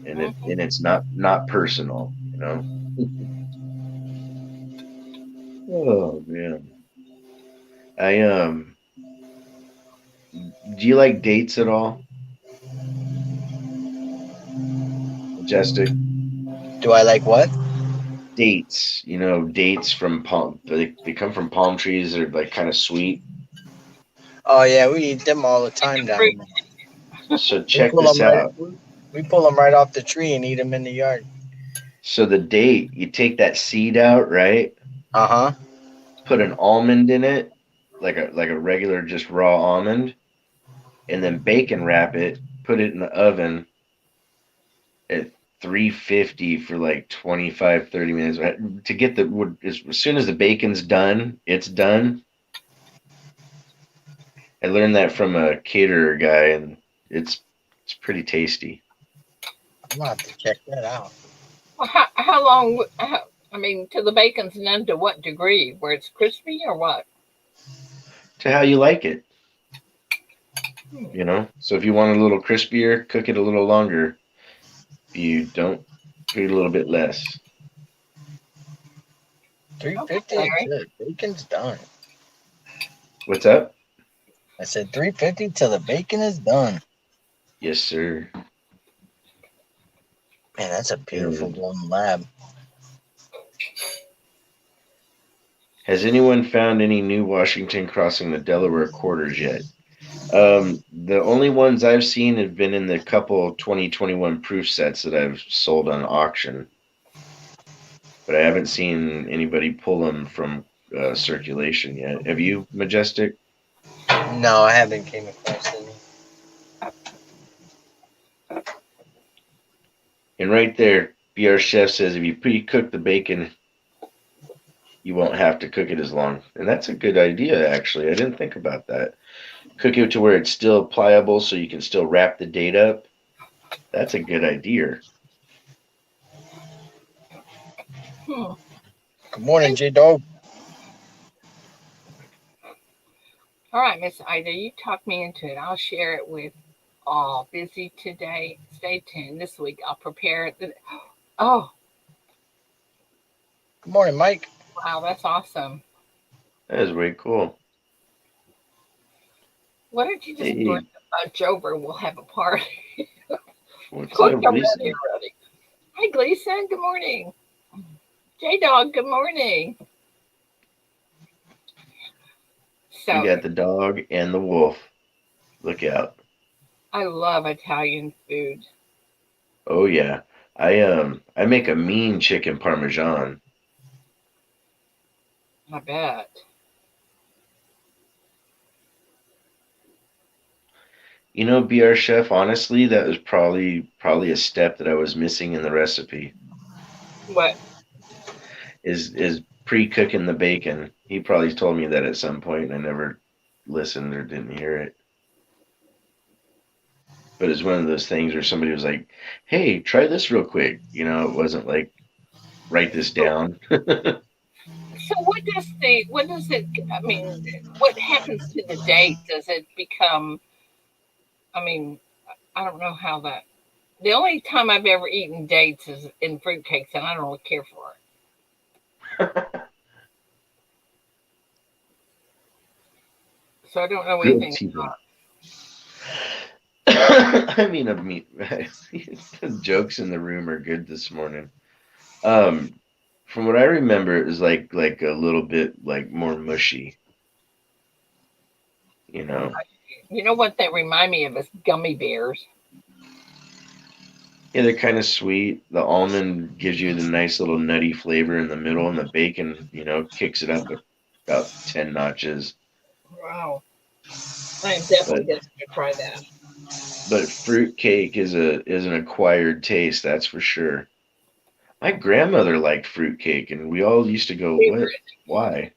and it's not personal. You know. Oh man, I. Do you like dates at all, Majestic? Do I like what? Dates, you know, dates from palm. They come from palm trees. They're like kind of sweet. Oh yeah, we eat them all the like time a down fruit. here. So We check pull this them right. out. We pull them right off the tree and eat them in the yard. So the date, you take that seed out, right? Uh huh. Put an almond in it, like a regular just raw almond, and then bacon wrap it. Put it in the oven at 350 for like 25-30 minutes to get the wood. As soon as the bacon's done, it's done. I learned that from a caterer guy, and it's pretty tasty. I'm gonna have to check that out. Well, how long? I mean, till the bacon's done to what degree? Where it's crispy or what? To how you like it, Hmm. you know. So if you want it a little crispier, cook it a little longer. If you don't, cook it a little bit less. Okay, 350 Larry. until the bacon's done. What's up? I said 350 till the bacon is done. Yes, sir. Man, that's a beautiful And golden lab. has anyone found any new Washington crossing the Delaware quarters yet? The only ones I've seen have been in the couple 2021 proof sets that I've sold on auction, but I haven't seen anybody pull them from circulation yet. Have you, Majestic? No, I haven't came across any. And right there, BR Chef says if you pre-cook the bacon, you won't have to cook it as long. And that's a good idea, actually. I didn't think about that. Cook it to where it's still pliable so you can still wrap the date up. That's a good idea. Hmm. Good morning, Thank- J Dog. All right, Miss Ida, you talked me into it. I'll share it with all. Busy today. Stay tuned. This week I'll prepare the. Oh, Good morning, Mike. wow, that's awesome. That is way cool. Why don't you just bring Hey, a bunch over and we'll have a party? what's Look, up, I'm ready Lisa? already. Hi, Gleason. Good morning. J Dog. Good morning. We So got the dog and the wolf. Look out. I love Italian food. Oh yeah. I make a mean chicken parmesan. I bet. You know, BR Chef, honestly, that was probably a step that I was missing in the recipe. What? Is pre-cooking the bacon. He probably told me that at some point and I never listened or didn't hear it. But it's one of those things where somebody was like, "Hey, try this real quick." You know, it wasn't like write this So, down. so what does the what does it? I mean, what happens to the date? Does it become? I mean, I don't know how that. The only time I've ever eaten dates is in fruitcakes, and I don't really care for it. So I don't know Grilled anything. cheese. I mean, the jokes in the room are good this morning. Um, from what I remember, it was like a little bit like more mushy. You know, You know what they remind me of is gummy bears. yeah, they're kind of sweet. The almond gives you the nice little nutty flavor in the middle, and the bacon, kicks it up about 10 notches. Wow, I am definitely But going to try that. but fruit cake is an acquired taste, that's for sure. My grandmother liked fruit cake, and we all used to go, "What? Favorite. Why?"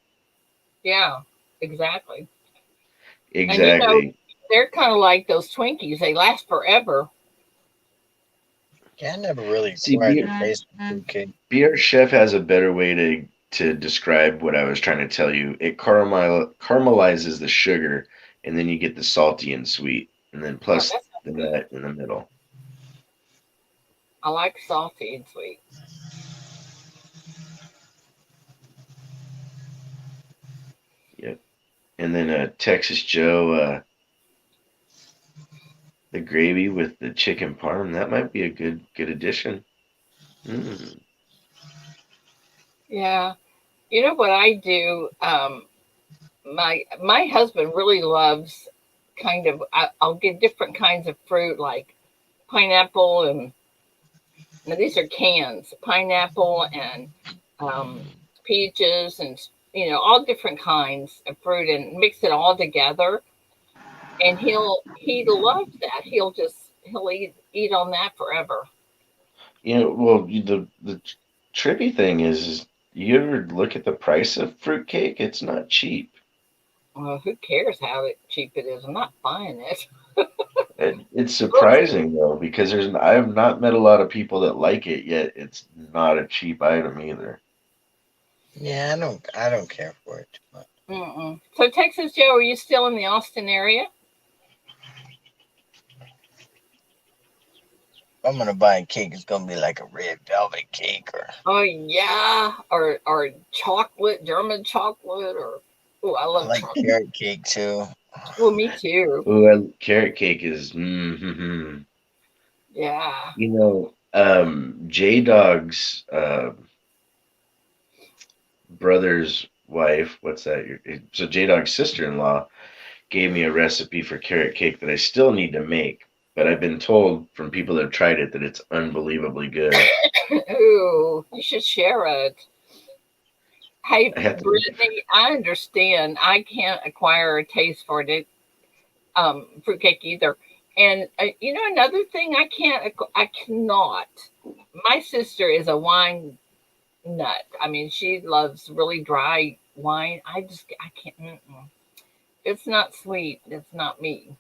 Yeah, exactly. And Exactly. they're kind of like those Twinkies. They last forever. Yeah, I never really See, acquired the taste of fruitcake. BR Chef has a better way to describe what I was trying to tell you. It caramelizes the sugar, and then you get the salty and sweet, and then Oh, plus that the sounds good. nut in the middle. I like salty and sweet. Yep. And then Texas Joe, the gravy with the chicken parm. That might be a good addition. Mm. Yeah. You know what I do? My husband really loves kind of. I'll get different kinds of fruit like pineapple and now these are cans, pineapple and um, peaches and all different kinds of fruit and mix it all together. And he loves that. He'll eat on that forever. Well, the trippy thing is you ever look at the price of fruitcake? It's not cheap. Well, who cares how cheap it is? I'm not buying it. It's Grocery. surprising though because I have not met a lot of people that like it yet. It's not a cheap item either. Yeah, I don't care for it too much. Mm-mm. So Texas Joe, are you still in the Austin area? If I'm gonna buy a cake, it's gonna be like a red velvet cake, or Oh yeah, or chocolate, German chocolate, or oh, I I love like chocolate. carrot cake too. Well, me too. Ooh, carrot cake is Yeah. J Dog's brother's wife. What's that? So J Dog's sister-in-law gave me a recipe for carrot cake that I still need to make, but I've been told from people that have tried it that it's unbelievably good. Ooh, you should share it. Hey, I have to. Brittany, I understand. I can't acquire a taste for it, fruitcake either. And another thing I cannot. My sister is a wine nut. I mean, she loves really dry wine. I can't. Mm-mm. It's not sweet. It's not me.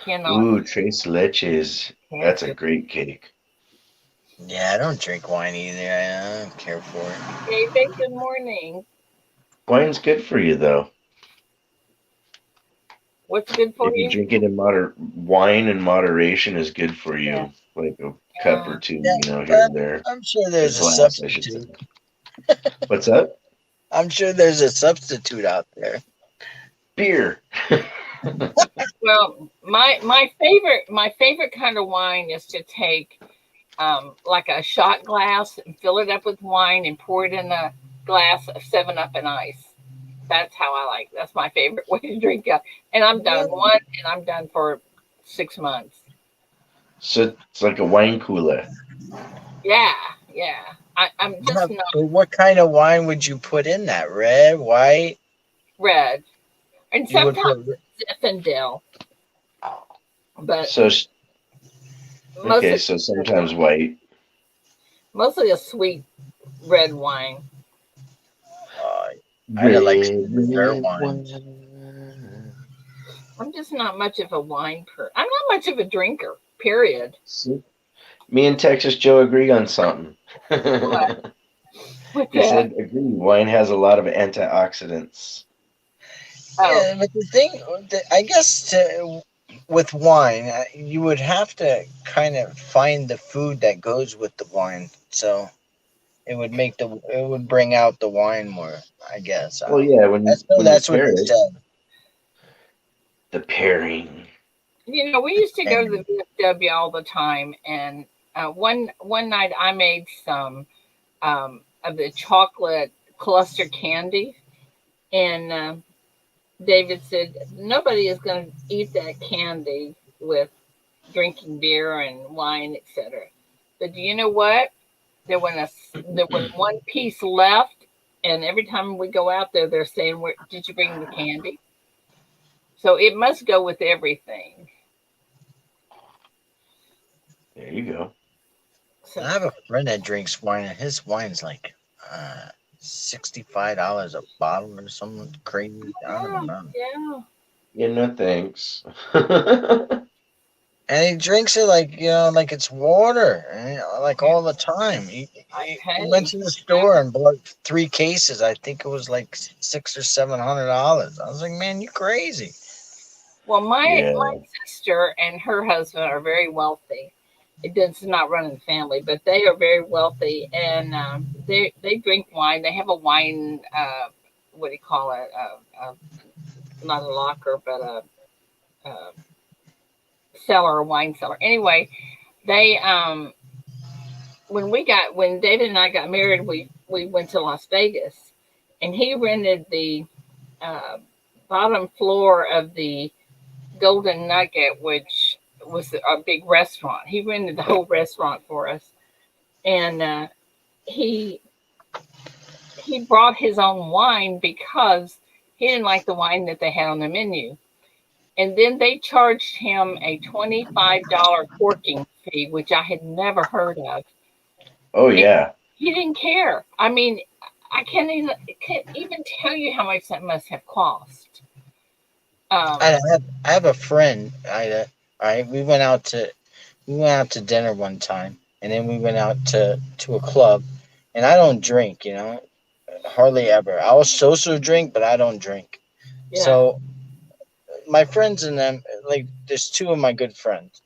Cannot. Ooh, tres leches. Can't That's a do. great cake. Yeah, I don't drink wine either. I don't care for it. David, good morning. Wine's good for you though. What's good for If you you? drink it in wine in moderation is good for Yeah. you. Like a cup Yeah. or two, Yeah, here but and there. I'm sure A there's a glass, I should say. substitute. What's that? I'm sure there's a substitute out there. Beer. Well, my favorite kind of wine is to take like a shot glass and fill it up with wine and pour it in a glass of 7 Up and ice. That's how I like. That's my favorite way to drink it. And I'm done Really? one, and I'm done for 6 months. So it's like a wine cooler. Yeah, yeah. I'm Yeah, just not but what kind of wine would you put in that? Red, white? red, and You would sometimes put. Zinfandel, but So okay, mostly so red sometimes wine. white. Mostly a sweet red wine. Uh, I don't like Red, dessert red wines. wine. I'm just not much of a I'm not much of a drinker. Period. See, me and Texas Joe agree on something. What? What's He that? said, agree, wine has a lot of antioxidants. Oh, Yeah, but the thing, I guess, with wine, you would have to kind of find the food that goes with the wine. So it would bring out the wine more. I guess. Well, yeah, when you That's what pair they it, said. the pairing. we used to go to the And VFW all the time, and one night I made some of the chocolate cluster candy, and David said nobody is going to eat that candy with drinking beer and wine, etc. But do you know what? There was one piece left, and every time we go out there, they're saying, "Did you bring the candy?" So it must go with everything. There you go. I So have a friend that drinks wine, and his wine's like uh, $65 a bottle or something crazy. I don't yeah, know. yeah. Yeah, no thanks. and he drinks it like like it's water, and, like Yeah, all the time. I He pay. went to the store and bought 3 cases. I think it was like $600 or $700. I was like, man, you crazy. Well, my Yeah. sister and her husband are very wealthy. It does not run in the family, but they are very wealthy, and they drink wine. They have a wine. What do you call it? Not a locker, but a cellar, a wine cellar. Anyway, they when David and I got married, we went to Las Vegas, and he rented the uh, bottom floor of the Golden Nugget, which was a big restaurant. He rented the whole restaurant for us, and he he brought his own wine because he didn't like the wine that they had on the menu. And then they charged him a $25 corking fee, which I had never heard of. Oh And yeah. he didn't care. I mean, can't even tell you how much that must have cost. I Um, have I have a friend. All right, we went out to dinner one time, and then we went out to a club. And I don't drink, hardly ever. I'll social drink, but I don't drink. yeah, So my friends and them, like, there's two of my good friends.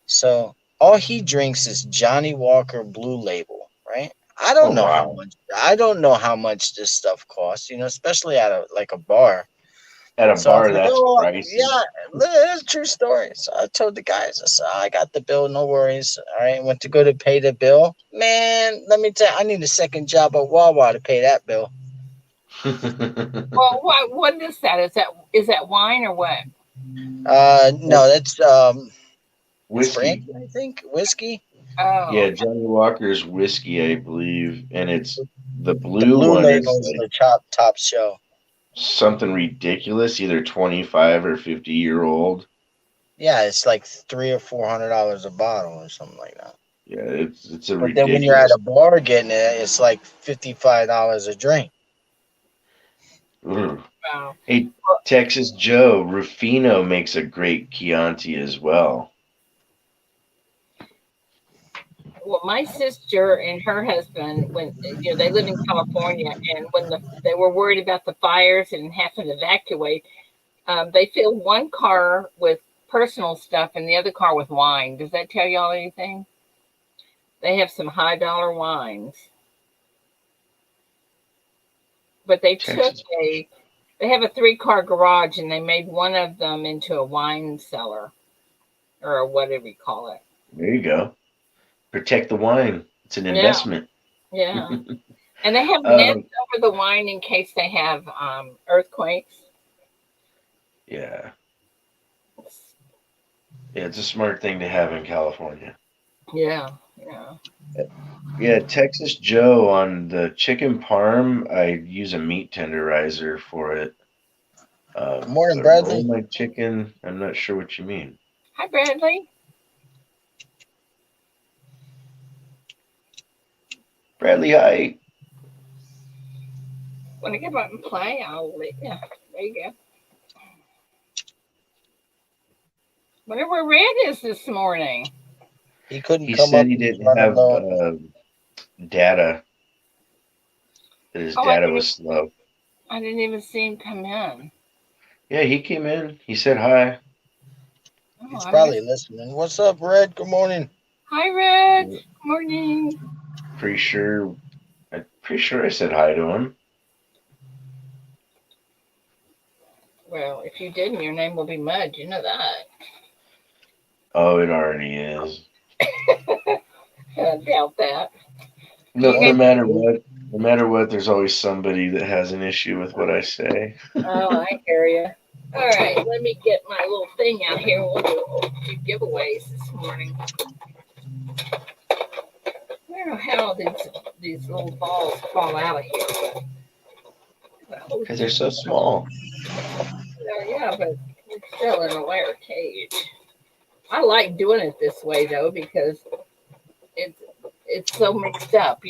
So all he drinks is Johnny Walker Blue Label, right? I Oh don't know how wow. much. I don't know how much this stuff costs, especially at a like a bar. At a So I was bar, like, that's oh pricey. yeah, it's a true story. So I told the guys, I said, I got the bill, no worries. All right, went to go to pay the bill. Man, let me tell you, I need a second job at Wawa to pay that bill. well, what is that? Is that wine or what? No, that's it's Whiskey. brandy, I think, whiskey. Oh, Yeah, okay. Johnny Walker's whiskey, I believe, and it's the The blue blue one is label's like the top show. something ridiculous, either 25 or 50-year old. Yeah, it's like $300 or $400 a bottle or something like that. Yeah, it's a But then when you're at ridiculous. a bar getting it, it's like $55 a drink. Ugh. Wow. Hey, Texas Joe, Rufino makes a great Chianti as well. Well, my sister and her husband, when they live in California, and when they were worried about the fires and having to evacuate, they filled one car with personal stuff and the other car with wine. Does that tell y'all anything? They have some high dollar wines, but Texas, they have a 3-car garage, and they made one of them into a wine cellar or whatever you call it. there you go. Protect the wine. It's an Yeah, investment. yeah. And they have nets um, over the wine in case they have earthquakes. yeah, yeah, it's a smart thing to have in California. Yeah, yeah. Yeah, Texas Joe on the chicken parm, I use a meat tenderizer for it. Good morning, But roll Bradley. my chicken, I'm not sure what you mean. Hi, Bradley. Bradley, hi. When I get up and play, I'll let you. There you go. Wonder where Red is this morning. He couldn't He come said up. he He was didn't running have low. data, that his Oh, data was slow. I didn't even see him come in. Yeah, he came in. He said hi. Oh, He's I probably missed. listening. What's up, Red? Good morning. Hi, Red. Yeah, Good morning. pretty sure. I'm pretty sure I said hi to him. Well, if you didn't, your name will be Mud. You know that. Oh, it already is. I doubt that. No, You Well, guys. no matter what, there's always somebody that has an issue with what I say. Oh, I hear you. All right, let me get my little thing out here. We'll do a few giveaways this morning. I don't know how these little balls fall out of here. But, oh, Because they're so small. yeah, but it's still in a wire cage. I like doing it this way though because it's it's so mixed up.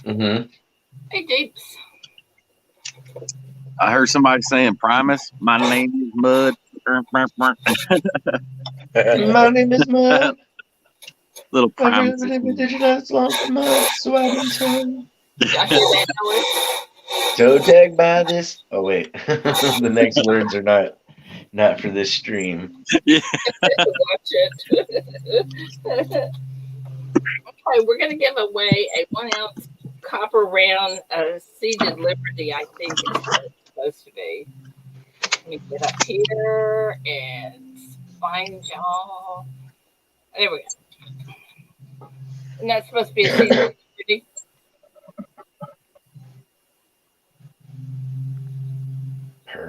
Hmm. Hey, Deeps. I heard somebody saying Primus. My name is Mud. My name is Mud. Little I've prime. been digitized long for mud, so I've been told. Y'all hear that noise? Toe tag by this. Oh wait, the next words are not for this stream. Yeah. Watch it. Okay, we're gonna give away a 1 ounce copper round seeded Liberty. I think is what it's supposed to be. Let me get up here and find y'all. There we go. And that's supposed to be a seeded Liberty.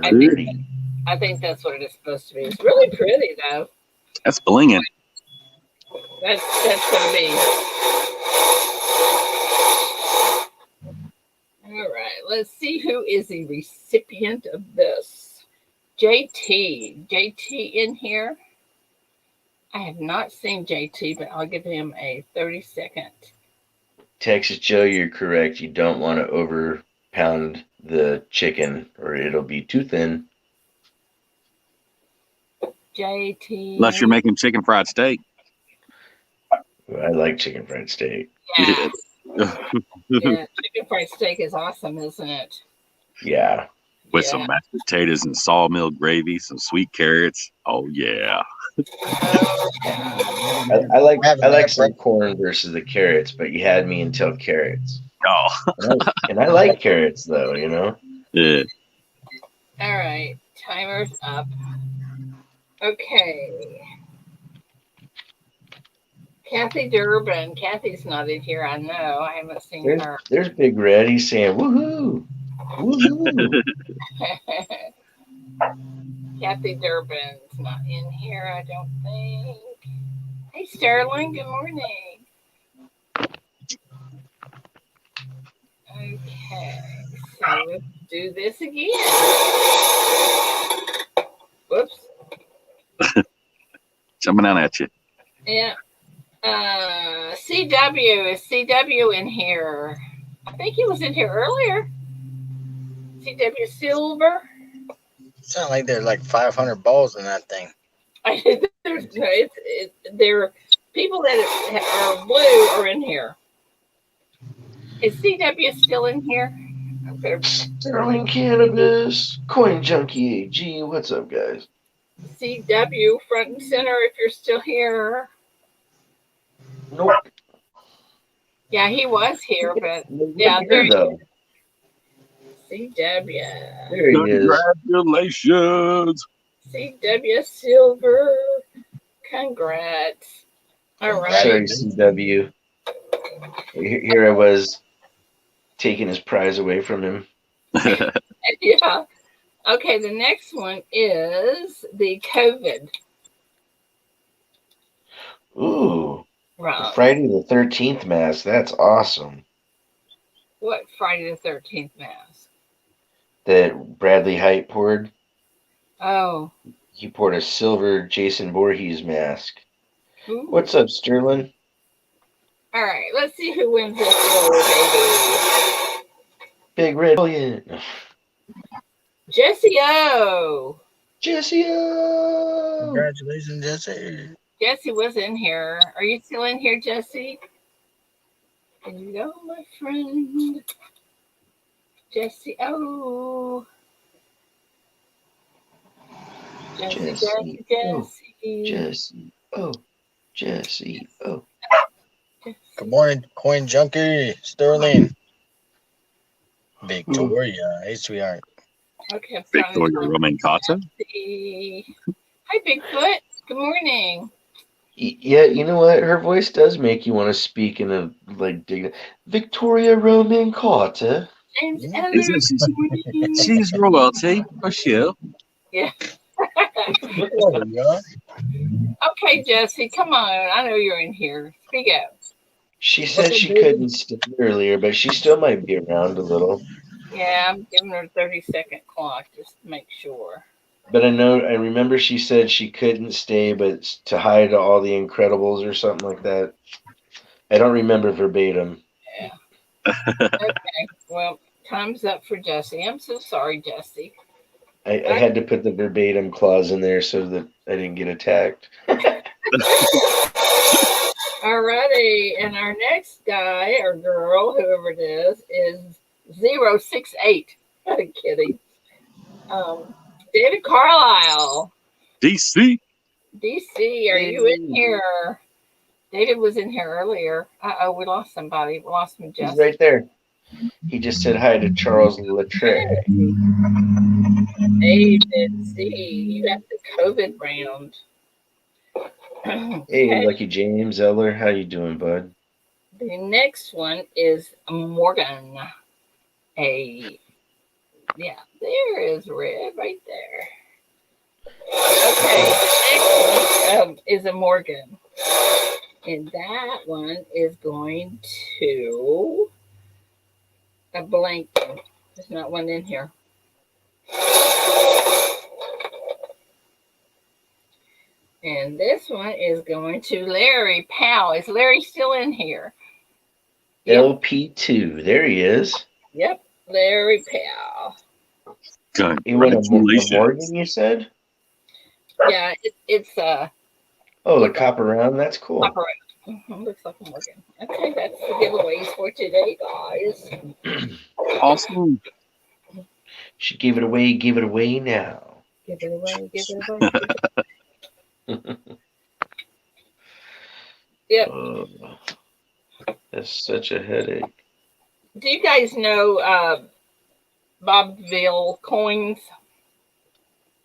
Pretty. I think that's what it is supposed to be. It's really pretty though. That's blinging. That's gonna be. All right, let's see who is the recipient of this. JT. JT in here? I have not seen JT, but I'll give him a 30-second. Texas Joe, you're correct. You don't want to over pound the chicken or it'll be too thin. JT. Unless you're making chicken fried steak. I like chicken fried steak. Yeah. Yeah. Yeah, chicken fried steak is awesome, isn't it? Yeah. With Yeah. some mashed potatoes and sawmill gravy, some sweet carrots. Oh yeah. I like some corn versus the carrots, but you had me until carrots. Oh. And I like carrots though, you know. Yeah. All right, timer's up. Okay. Kathy Durbin. Kathy's not in here, I know. I haven't seen her. There's Big Red. He's saying woohoo. Woohoo. Kathy Durbin's not in here, I don't think. Hey, Sterling, good morning. Okay, so let's do this again. Whoops. Jumping down at you. Yeah. CW. Is CW in here? I think he was in here earlier. CW Silver. Sound like there's like 500 balls in that thing. There are people that are blue are in here. Is CW still in here? Okay. Sterling Cannabis. Coin Junkie AG. What's up, guys? CW front and center if you're still here. Nope. Yeah, he was here, but yeah, there he though. is. CW. There he is. Congratulations. CW Silver. Congrats. All right. Sorry, CW. Here I was taking his prize away from him. Yeah. Okay, the next one is the COVID. Ooh. Right. Friday the 13th mask. That's awesome. What Friday the 13th mask? That Bradley Height poured. Oh. He poured a silver Jason Voorhees mask. Ooh. What's up, Sterling? All right, let's see who wins this roll, baby. Big Red Brilliant. Jesse O. Jesse O. Congratulations, Jesse. Jesse was in here. Are you still in here, Jesse? Hello, my friend. Jesse O. Jesse. Jesse. Oh. Jesse. Oh. Good morning, Coin Junkie, Sterling. Victoria. Hey, sweetheart. Okay, Victoria Roman Cotta. Hi, Bigfoot. Good morning. Yeah, you know what? Her voice does make you want to speak in a like dignity. Victoria Roman Carter. James Isn't she's royalty for sure. Yeah. There you are. Okay, Jesse, come on. I know you're in here. Speak up. She said she couldn't stay earlier, but she still might be around a little. Yeah, I'm giving her a 30-second clock just to make sure. But I remember she said she couldn't stay, but to hide all the Incredibles or something like that. I don't remember verbatim. Yeah. Okay, well, time's up for Jesse. I'm so sorry, Jesse. I had to put the verbatim clause in there so that I didn't get attacked. Alrighty, and our next guy or girl, whoever it is 068. I'm kidding. David Carlisle. DC. DC, are you in here? David was in here earlier. Uh-oh, we lost somebody. We lost He's Majestic. right there. He just said hi to Charles Latre. David C, you got the COVID round. Hey, Okay. Lucky James Eller, how you doing, bud? The next one is Morgan. Yeah, there is Red right there. Okay, the next one is a Morgan. And that one is going to a blank. There's not one in here. And this one is going to Larry Powell. Is Larry still in here? Yep. LP2. There he is. Yep, Larry Powell. You want a Morgan, you said? Yeah, it's Oh, the copper round. That's cool. Copper round. Looks like a Morgan. Okay, that's the giveaways for today, guys. Awesome. She gave it away. Give it away now. Give it away. Give it away. Yep. That's such a headache. Do you guys know Bobville coins?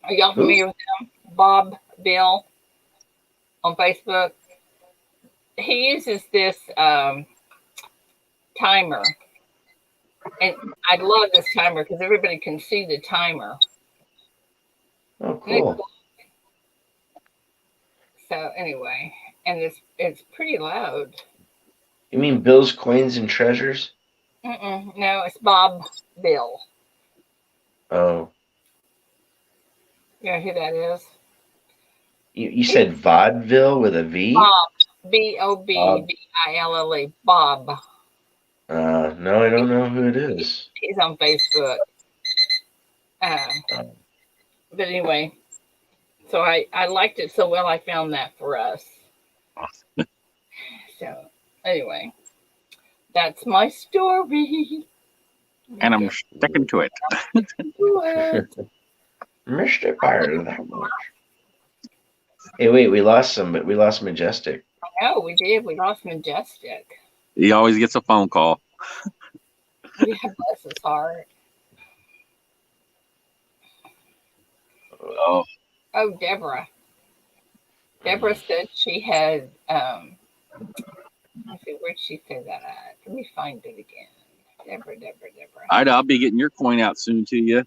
Are y'all familiar with them? Bobville on Facebook. He uses this timer. And I love this timer because everybody can see the timer. Oh, cool. So anyway, and it's pretty loud. You mean Bill's Coins and Treasures? No, it's Bob Bill. Oh. You know who that is? You said vaudeville with a V? Bob. Bobville. Bob. No, I don't know who it is. He's on Facebook. But anyway, so I liked it so well I found that for us. So anyway, that's my story. And I'm sticking to it. Mr. Fire that much. Hey, wait, we lost Majestic. Oh, we did. We lost Majestic. He always gets a phone call. Yeah, bless his heart. Oh, Deborah. Deborah said she had, let's see, where'd she say that at? Let me find it again. Deborah. I'll be getting your coin out soon to you.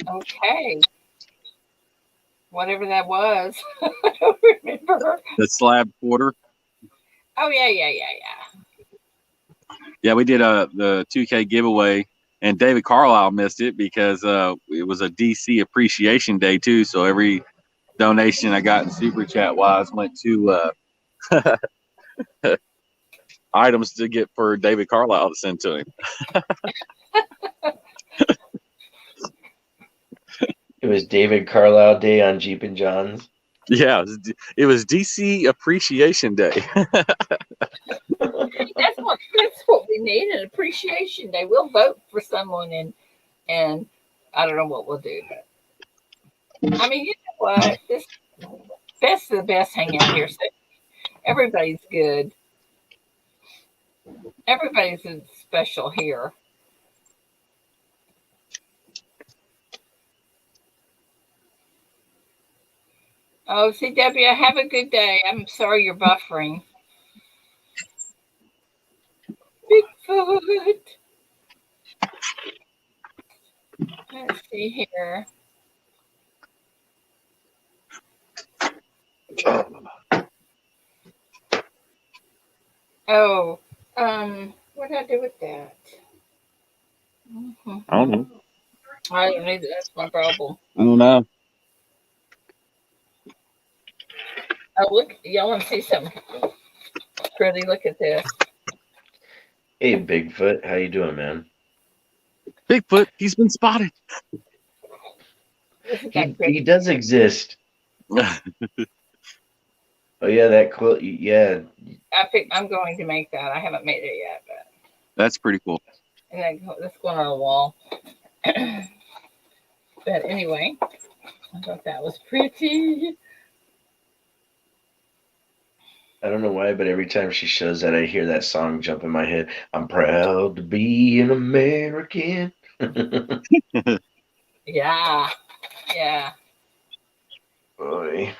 Okay. Whatever that was. I don't remember. The slab quarter. Oh, yeah. Yeah, we did the 2K giveaway, and David Carlisle missed it because it was a DC Appreciation Day too. So every donation I got in Super Chat wise went to items to get for David Carlisle to send to him. It was David Carlisle Day on Jeep and John's. Yeah, it was DC Appreciation Day. That's what we need, an appreciation day. We'll vote for someone and I don't know what we'll do. But I mean, you know what? This best of the best hang out here. So everybody's good. Everybody's special here. Oh, CW, have a good day. I'm sorry you're buffering. Bigfoot. Let's see here. Oh, what did I do with that? I don't know. I don't either. That's my problem. I don't know. Oh, look, y'all want to see something pretty? Look at this. Hey, Bigfoot, how you doing, man? Bigfoot, he's been spotted. Isn't that He pretty? does exist. Oh yeah, that quilt. Yeah, I'm going to make that. I haven't made it yet, but That's pretty cool. and then that's going on a wall. But anyway, I thought that was pretty. I don't know why, but every time she shows that, I hear that song jump in my head. I'm proud to be an American. Yeah, yeah. Boy,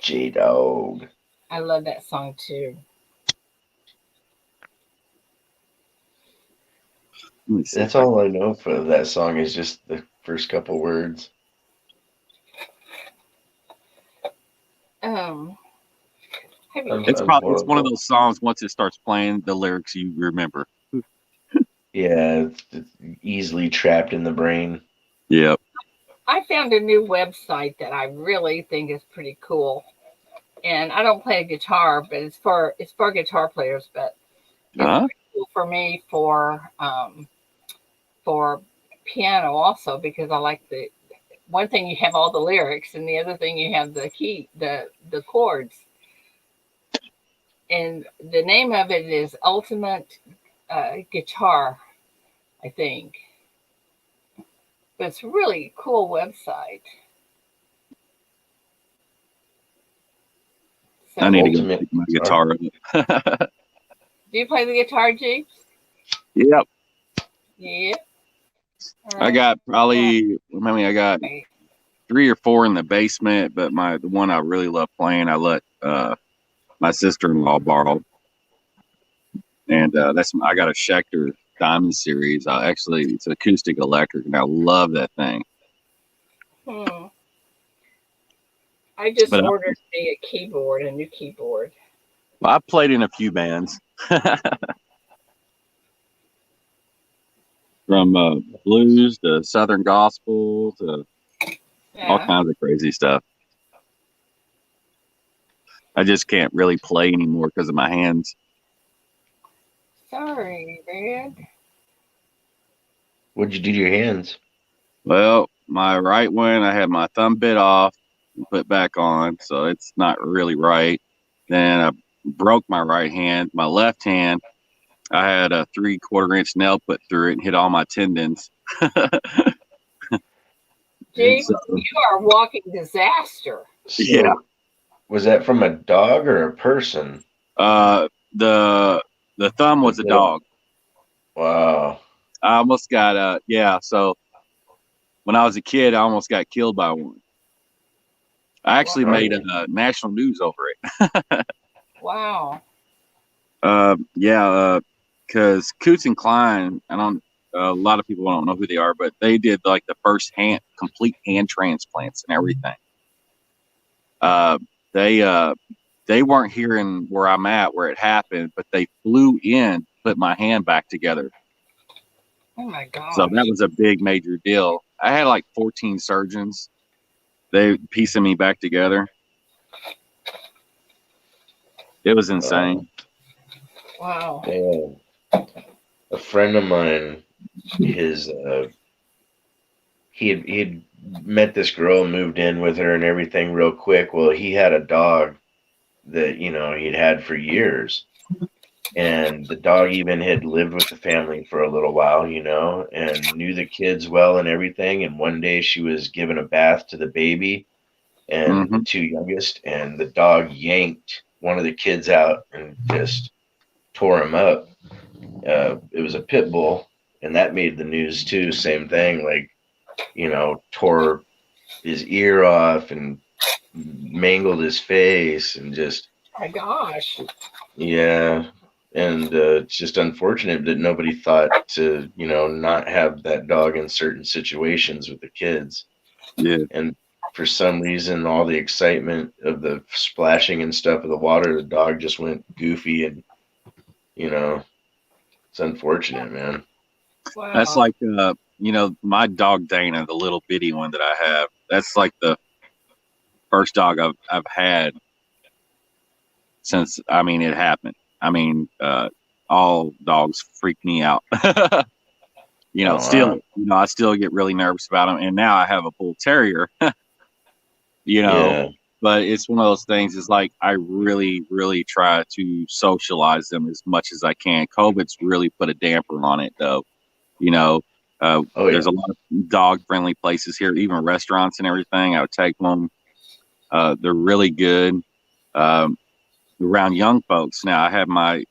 J Dog. I love that song too. Let me see That's if I all I know for that song is just the first couple words. Um, have you, It's I'm probably it's one of horrible. those songs. Once it starts playing, the lyrics you remember. Yeah, it's easily trapped in the brain. Yep. I found a new website that I really think is pretty cool. And I don't play a guitar, but it's for guitar players. But it's Huh? pretty cool for me for piano also because I like the one thing you have all the lyrics and the other thing you have the chords. And the name of it is Ultimate Guitar, I think. But it's a really cool website. I So, need to go Ultimate pick my guitar. guitar up. do you play the guitar, Jeeps? Yep. Yeah. All I right. got probably. I mean, I got Right. 3 or 4 in the basement, but the one I really love playing, I let my sister-in-law borrow, and that's I got a Schecter Diamond Series. Actually, it's acoustic electric, and I love that thing. Hmm. I just But ordered me a keyboard, a new keyboard. I played in a few bands, from blues to southern gospel to all Yeah. kinds of crazy stuff. I just can't really play anymore because of my hands. Sorry, Red. What'd you do to your hands? Well, my right one, I had my thumb bit off and put back on, so it's not really right. Then I broke my right hand. My left hand, I had a 3/4 inch nail put through it and hit all my tendons. And Jeep, so, you are a walking disaster. yeah, So, was that from a dog or a person? uh, the the thumb The was a bit. dog. Wow. I almost got yeah. So when I was a kid, I almost got killed by one. I actually made Wow. national news over it. Wow. Yeah, because Coots and Klein, I don't. A lot of people don't know who they are, but they did like the first complete hand transplants and everything. Uh, they they weren't here in where I'm at, where it happened, but they flew in, put my hand back together. Oh my So that gosh. was a big major deal. I had like 14 surgeons. They piecing me back together. It was insane. Wow. Yeah. A friend of mine, his he had met this girl, moved in with her, and everything real quick. Well, he had a dog that he'd had for years, and the dog even had lived with the family for a little while, and knew the kids well and everything. And one day she was giving a bath to the baby and the Hmm. two youngest, and the dog yanked one of the kids out and just tore him up. It was a pit bull, and that made the news too. Same thing, like tore his ear off and mangled his face, and just My gosh. yeah. And it's just unfortunate that nobody thought to not have that dog in certain situations with the kids. Yeah. And for some reason, all the excitement of the splashing and stuff of the water, the dog just went goofy, and you know it's unfortunate, man. That's Wow. like my dog Dana, the little bitty one that I have. That's like the first dog I've had since it happened. All dogs freak me out. Oh, Still, wow. I still get really nervous about them. And now I have a bull terrier, you know, Yeah. but it's one of those things. It's like I really, really try to socialize them as much as I can. COVID's really put a damper on it, though. You know, Oh, yeah. there's a lot of dog friendly places here, even restaurants and everything. I would take them. They're really good. Um, Around young folks now, I had my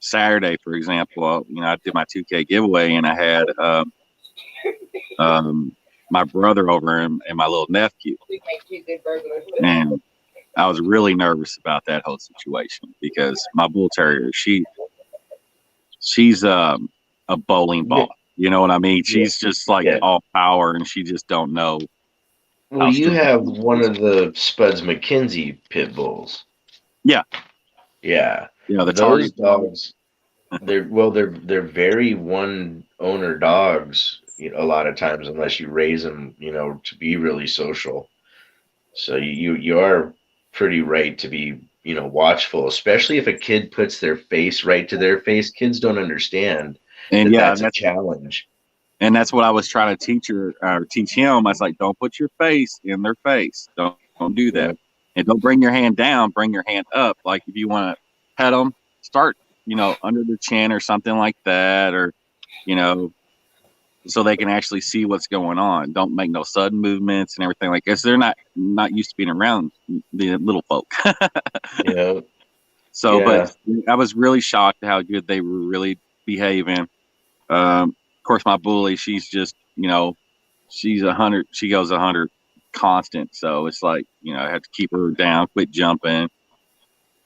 Saturday, for example. I did my 2K giveaway, and I had um, my brother over and my little nephew, We make two good burglars. and I was really nervous about that whole situation because my bull terrier, she's a bowling Yeah. ball. You know what I mean? Yeah. She's just like Yeah. all power, and she just don't know Well, how you strong have she one is. of the Spuds McKenzie pit bulls. Yeah, Yeah. the Those target. dogs, they're very one owner dogs, a lot of times unless you raise them, to be really social. So you are pretty right to be, watchful, especially if a kid puts their face right to their face. Kids don't understand And that yeah, that's a challenge. that's what I was trying to teach her or teach him. I was like, don't put your face in their face. Don't do that. Yeah. And don't bring your hand down. Bring your hand up. Like if you want to pet them, start under the chin or something like that, or you know so they can actually see what's going on. Don't make no sudden movements and everything like this. They're not used to being around the little folk. Yeah. So, but Yeah. I was really shocked how good they were really behaving. Of course, my bully, she's just, she's 100. She goes 100 constant. So it's like, I have to keep her down, quit jumping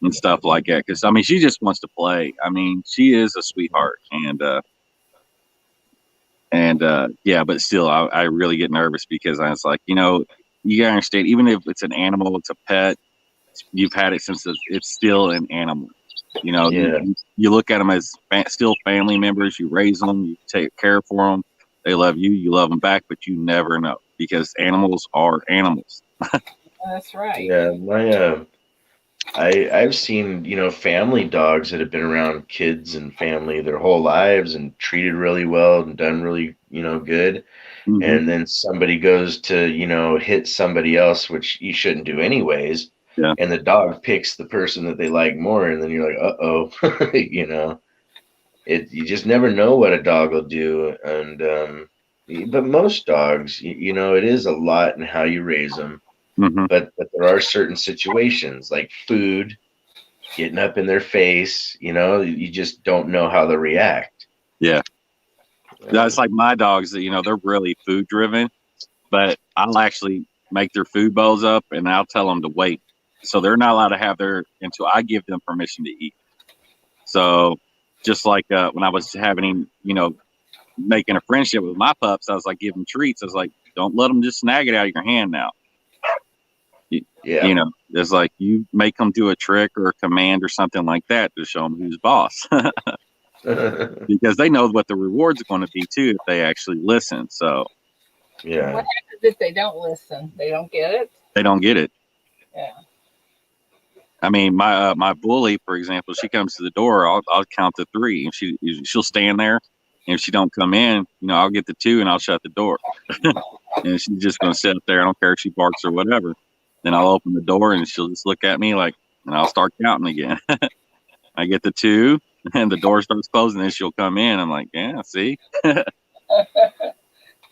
and stuff like that. Because I mean, she just wants to play. I mean, she is a sweetheart, and yeah, but still, I really get nervous because I was like, you gotta understand, even if it's an animal, it's a pet, you've had it since it's still an animal. Yeah. You look at them as still family members. You raise them, you take care for them. They love you, you love them back, but you never know because animals are animals. That's right. Yeah. I've seen, family dogs that have been around kids and family their whole lives and treated really well and done really, good. Hmm. And then somebody goes to, hit somebody else, which you shouldn't do anyways. Yeah, And the dog picks the person that they like more, and then you're like, uh-oh, you just never know what a dog will do. And but most dogs, it is a lot in how you raise them. hmm, But there are certain situations like food, getting up in their face, you just don't know how they'll react. yeah. That's like my dogs. That they're really food driven, but I'll actually make their food bowls up and I'll tell them to wait. So they're not allowed to have their until I give them permission to eat. So just like when I was having, making a friendship with my pups, I was like, give them treats. I was like, don't let them just snag it out of your hand now. You, Yeah. it's like you make them do a trick or a command or something like that to show them who's boss because they know what the reward's are going to be too if they actually listen. So Yeah. What happens if they don't listen? They don't get it? they don't get it. Yeah. I mean, my bully, for example, she comes to the door. I'll count to three, and she'll stand there. And if she don't come in, I'll get the two and I'll shut the door. And she's just gonna sit up there. I don't care if she barks or whatever. Then I'll open the door and she'll just look at me like, and I'll start counting again. I get the two, and the door starts closing. Then she'll come in. I'm like, yeah, see.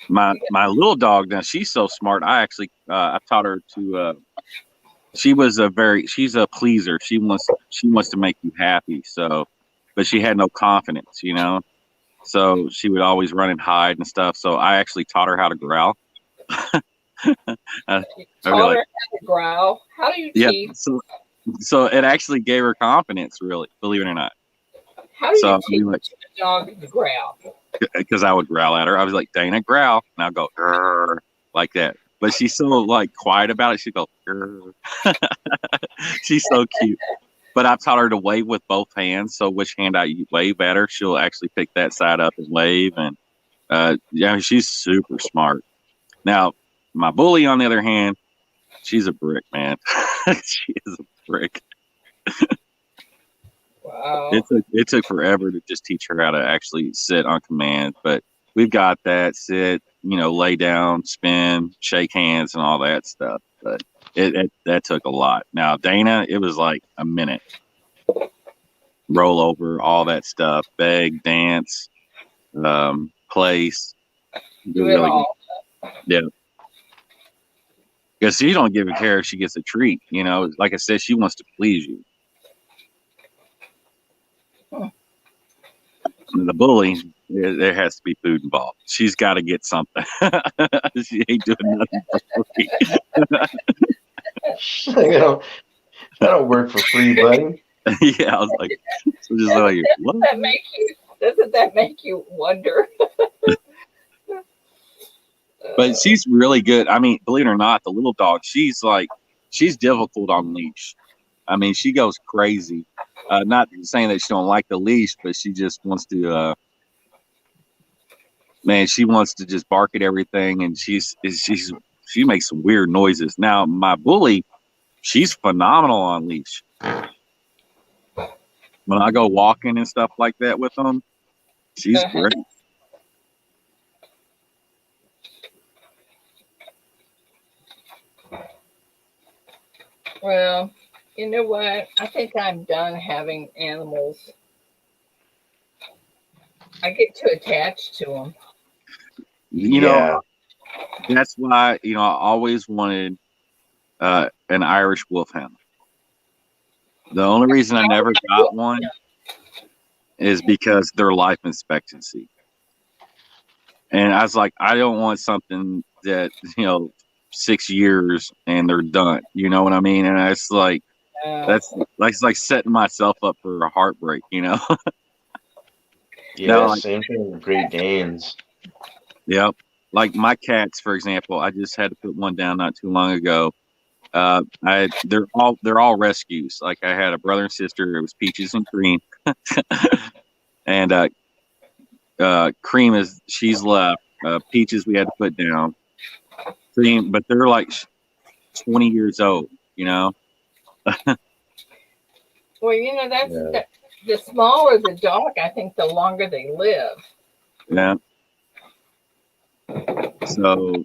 My little dog now, she's so smart. I actually I taught her to. She's a pleaser. She wants to make you happy. So, but she had no confidence. So she would always run and hide and stuff. So I actually taught her how to growl. I'd You be taught like, her how to growl. How do you yeah. teach? So it actually gave her confidence, really, believe it or not. How do So you I'd be teach like, a dog to growl? because I would growl at her. I was like, Dana, growl. And I'll go, "Grr," like that. But she's so like quiet about it. She'd go, "Grr." She's so cute. But I've taught her to wave with both hands. So which hand I wave at her, she'll actually pick that side up and wave. And yeah, she's super smart. Now, my bully, on the other hand, she's a brick, man. She is a brick. Wow. It took forever to just teach her how to actually sit on command. But we've got that, sit, lay down, spin, shake hands, and all that stuff. But that took a lot. Now Dana, it was like a minute. Roll over, all that stuff, beg, dance, place. Do it Really, all. yeah. Because you don't give a care if she gets a treat. Like I said, she wants to please you. The bully, there has to be food involved. She's got to get something. She ain't doing nothing for free. I don't work for free, buddy. Yeah, I was like, so just like, what? Doesn't that make you wonder? But she's really good. I mean, believe it or not, the little dog, she's difficult on leash. I mean, she goes crazy. Not saying that she don't like the leash, but she just wants to. She wants to just bark at everything, and she makes some weird noises. Now, my bully, she's phenomenal on leash. When I go walking and stuff like that with them, she's great. Well, you know what? I think I'm done having animals. I get too attached to them. That's why I always wanted an Irish Wolfhound. The only reason I never got one is because their life expectancy. And I was like, I don't want something that 6 years and they're done. You know what I mean? And it's like that's like setting myself up for a heartbreak. Yeah, same thing with Great Danes. Yep. Like my cats, for example, I just had to put one down not too long ago. They're all rescues. Like I had a brother and sister. It was Peaches and Cream, and Cream she's left. Peaches we had to put down. Cream, but they're like 20 years old. Well, that's the smaller the dog, I think the longer they live. Yeah. So,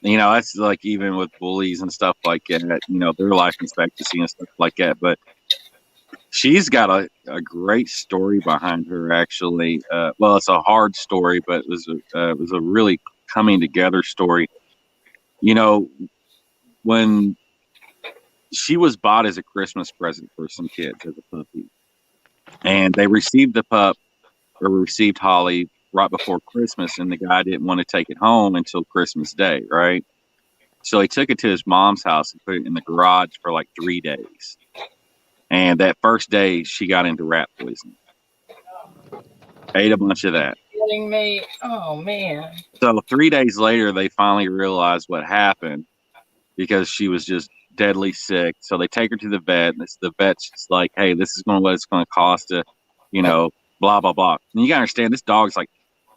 that's like even with bullies and stuff like that, their life expectancy and stuff like that. But she's got a great story behind her, actually. Well, it's a hard story, but it was a really coming together story. When she was bought as a Christmas present for some kids as a puppy, and they received received Holly right before Christmas, and the guy didn't want to take it home until Christmas Day, right? So he took it to his mom's house and put it in the garage for like 3 days. And that first day, she got into rat poison. Ate a bunch of that. Kidding me? Oh man! So 3 days later, they finally realized what happened because she was just deadly sick. So they take her to the vet, and the vet's just like, "Hey, this is what it's going to cost to, blah blah blah." And you got to understand, this dog's like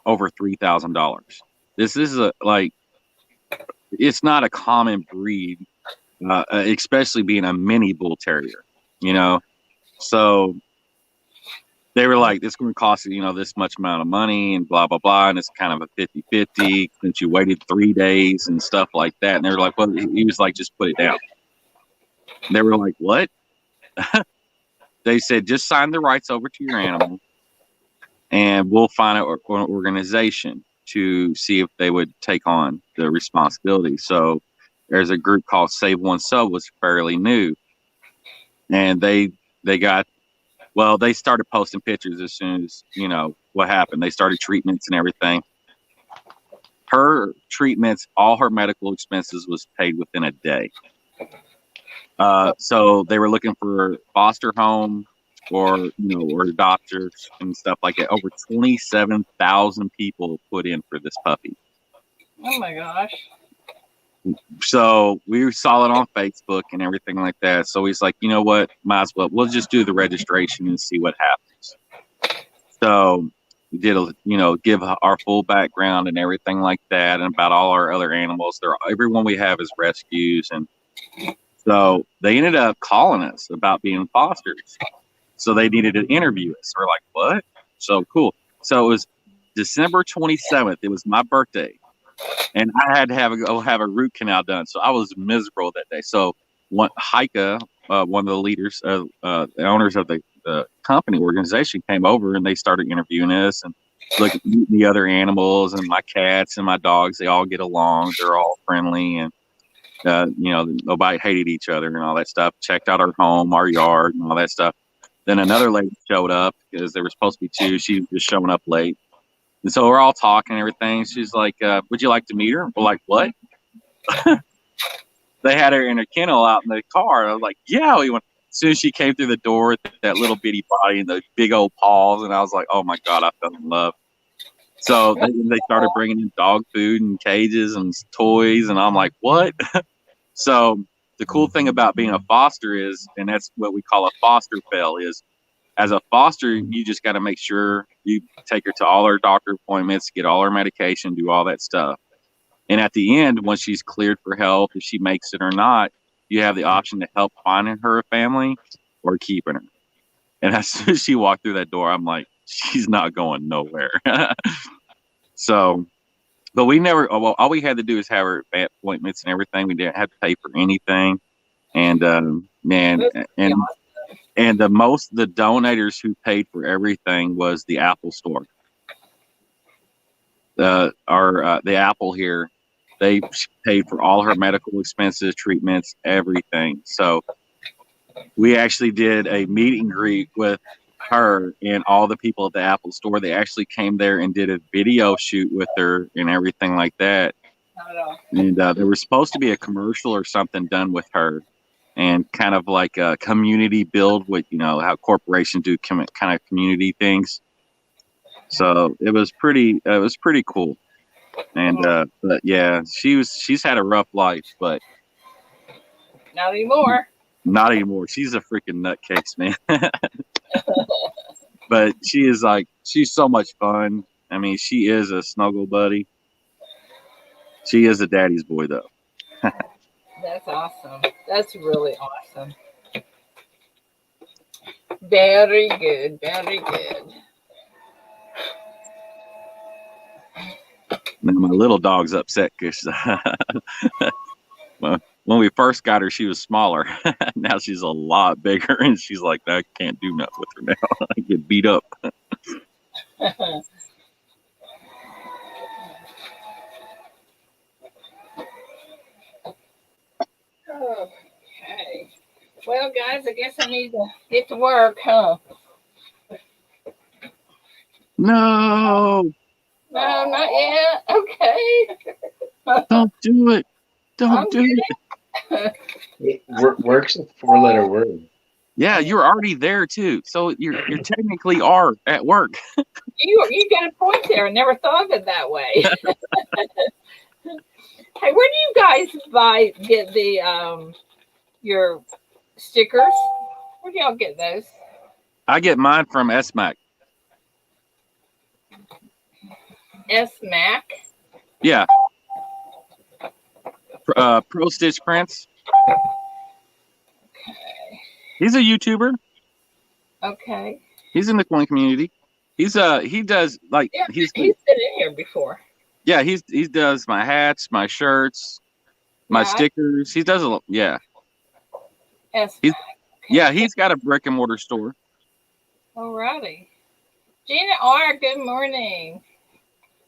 over $3,000. This is it's not a common breed, especially being a mini bull terrier. So they were like, "This is going to cost this much amount of money," and blah blah blah, and it's kind of a 50-50 since you waited 3 days and stuff like that. And they were like, "Well," he was like, "Just put it down." They were like, "What?" They said, "Just sign the rights over to your animal, and we'll find an organization to see if they would take on the responsibility." So there's a group called Save One Soul, was fairly new, and they started posting pictures as soon as what happened. They started treatments and everything. Her treatments, all her medical expenses was paid within a day. So they were looking for foster home or doctors and stuff like that. Over 27,000 people put in for this puppy. Oh my gosh. So we saw it on Facebook and everything like that. So he's like, you know what? Might as well. We'll just do the registration and see what happens. So we did, give our full background and everything like that, and about all our other animals. Everyone we have is rescues, and so they ended up calling us about being fosters. So they needed to interview us. We're like, what? So cool. So it was December 27th. It was my birthday, and I had to have a root canal done. So I was miserable that day. So Heike, one of the leaders, the owners of the company organization, came over and they started interviewing us and looking at the other animals and my cats and my dogs. They all get along. They're all friendly, and nobody hated each other and all that stuff. Checked out our home, our yard, and all that stuff. Then another lady showed up because there were supposed to be two. She was just showing up late. And so we're all talking and everything. She's like, would you like to meet her? We're like, what? They had her in a kennel out in the car. I was like, yeah. We went. As soon as she came through the door with that little bitty body and the big old paws, and I was like, oh my God, I fell in love. So they started bringing in dog food and cages and toys, and I'm like, what? So the cool thing about being a foster is, and that's what we call a foster fail, is as a foster, you just got to make sure you take her to all her doctor appointments, get all her medication, do all that stuff. And at the end, once she's cleared for help, if she makes it or not, you have the option to help finding her a family or keeping her. And as soon as she walked through that door, I'm like, she's not going nowhere. So, but we never, well, all we had to do is have her appointments and everything. We didn't have to pay for anything. And, man, and the donators who paid for everything was the Apple store. The Apple here, they paid for all her medical expenses, treatments, everything. So we actually did a meet and greet with her and all the people at the Apple store. They actually came there and did a video shoot with her and everything like that. And there was supposed to be a commercial or something done with her, and kind of like a community build with, how corporations do kind of community things. So it was pretty cool. And but yeah, she's had a rough life, but not anymore. Not anymore. She's a freaking nutcase, man. But she's so much fun. I mean, she is a snuggle buddy. She is a daddy's boy, though. That's awesome. That's really awesome. Very good. Very good. Now my little dog's upset because when we first got her, she was smaller. Now she's a lot bigger, and she's like, I can't do nothing with her now. I get beat up. Okay. Well, guys, I guess I need to get to work, huh? No, not yet. Okay. don't do it. Don't do it. Work's a 4-letter word. Yeah, you're already there too. So you're technically are at work. You got a point there. I never thought of it that way. Hey, where do you guys get the your stickers? Where do y'all get those? I get mine from SMAC. SMAC? Yeah. Pro Stitch Prints. Okay. He's a YouTuber. Okay. He's in the coin community. He does like he's been in here before. Yeah, he does my hats, my shirts, my stickers. He does a lot. Yeah. He's got a brick and mortar store. Alrighty. Gina R, good morning.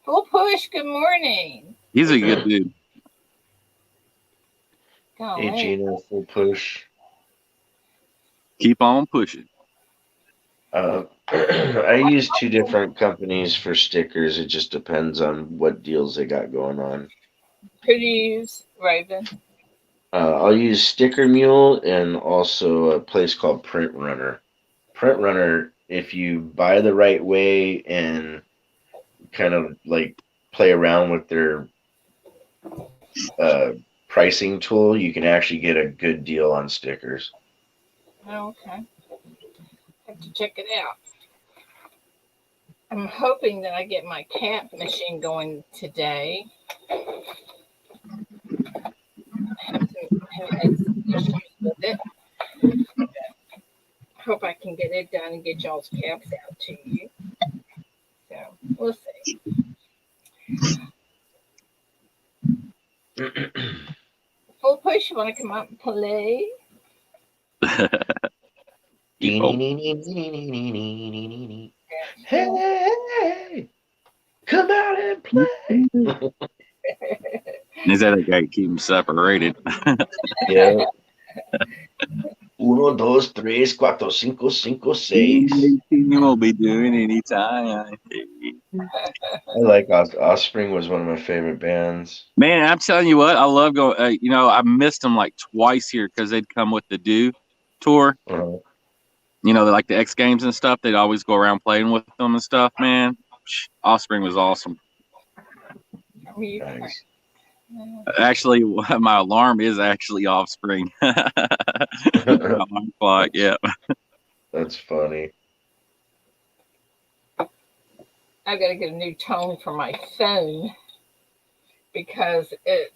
Full Push, good morning. He's a good dude. Hey Gina, Full Push. Keep on pushing. I use 2 different companies for stickers. It just depends on what deals they got going on. Who do you use, Raven? I'll use Sticker Mule and also a place called Print Runner. Print Runner, if you buy the right way and kind of like play around with their pricing tool, you can actually get a good deal on stickers. Oh, okay. Have to check it out. I'm hoping that I get my cap machine going today. I have had some issues with it. I hope I can get it done and get y'all's caps out to you. So we'll see. Full push, you want to come out and play? Hey, come out and play. Is that a guy to keep them separated? Yeah. 1, 2, 3, 4, 5, 6. We'll be doing anytime. I like Offspring was one of my favorite bands. Man, I'm telling you what, I love going. You know, I missed them like twice here because they'd come with the Do tour. Uh-huh. You know, like the X Games and stuff. They'd always go around playing with them and stuff. Man, Offspring was awesome. Nice. Actually, my alarm is actually Offspring. Alarm clock, yeah. That's funny. I've got to get a new tone for my phone because it's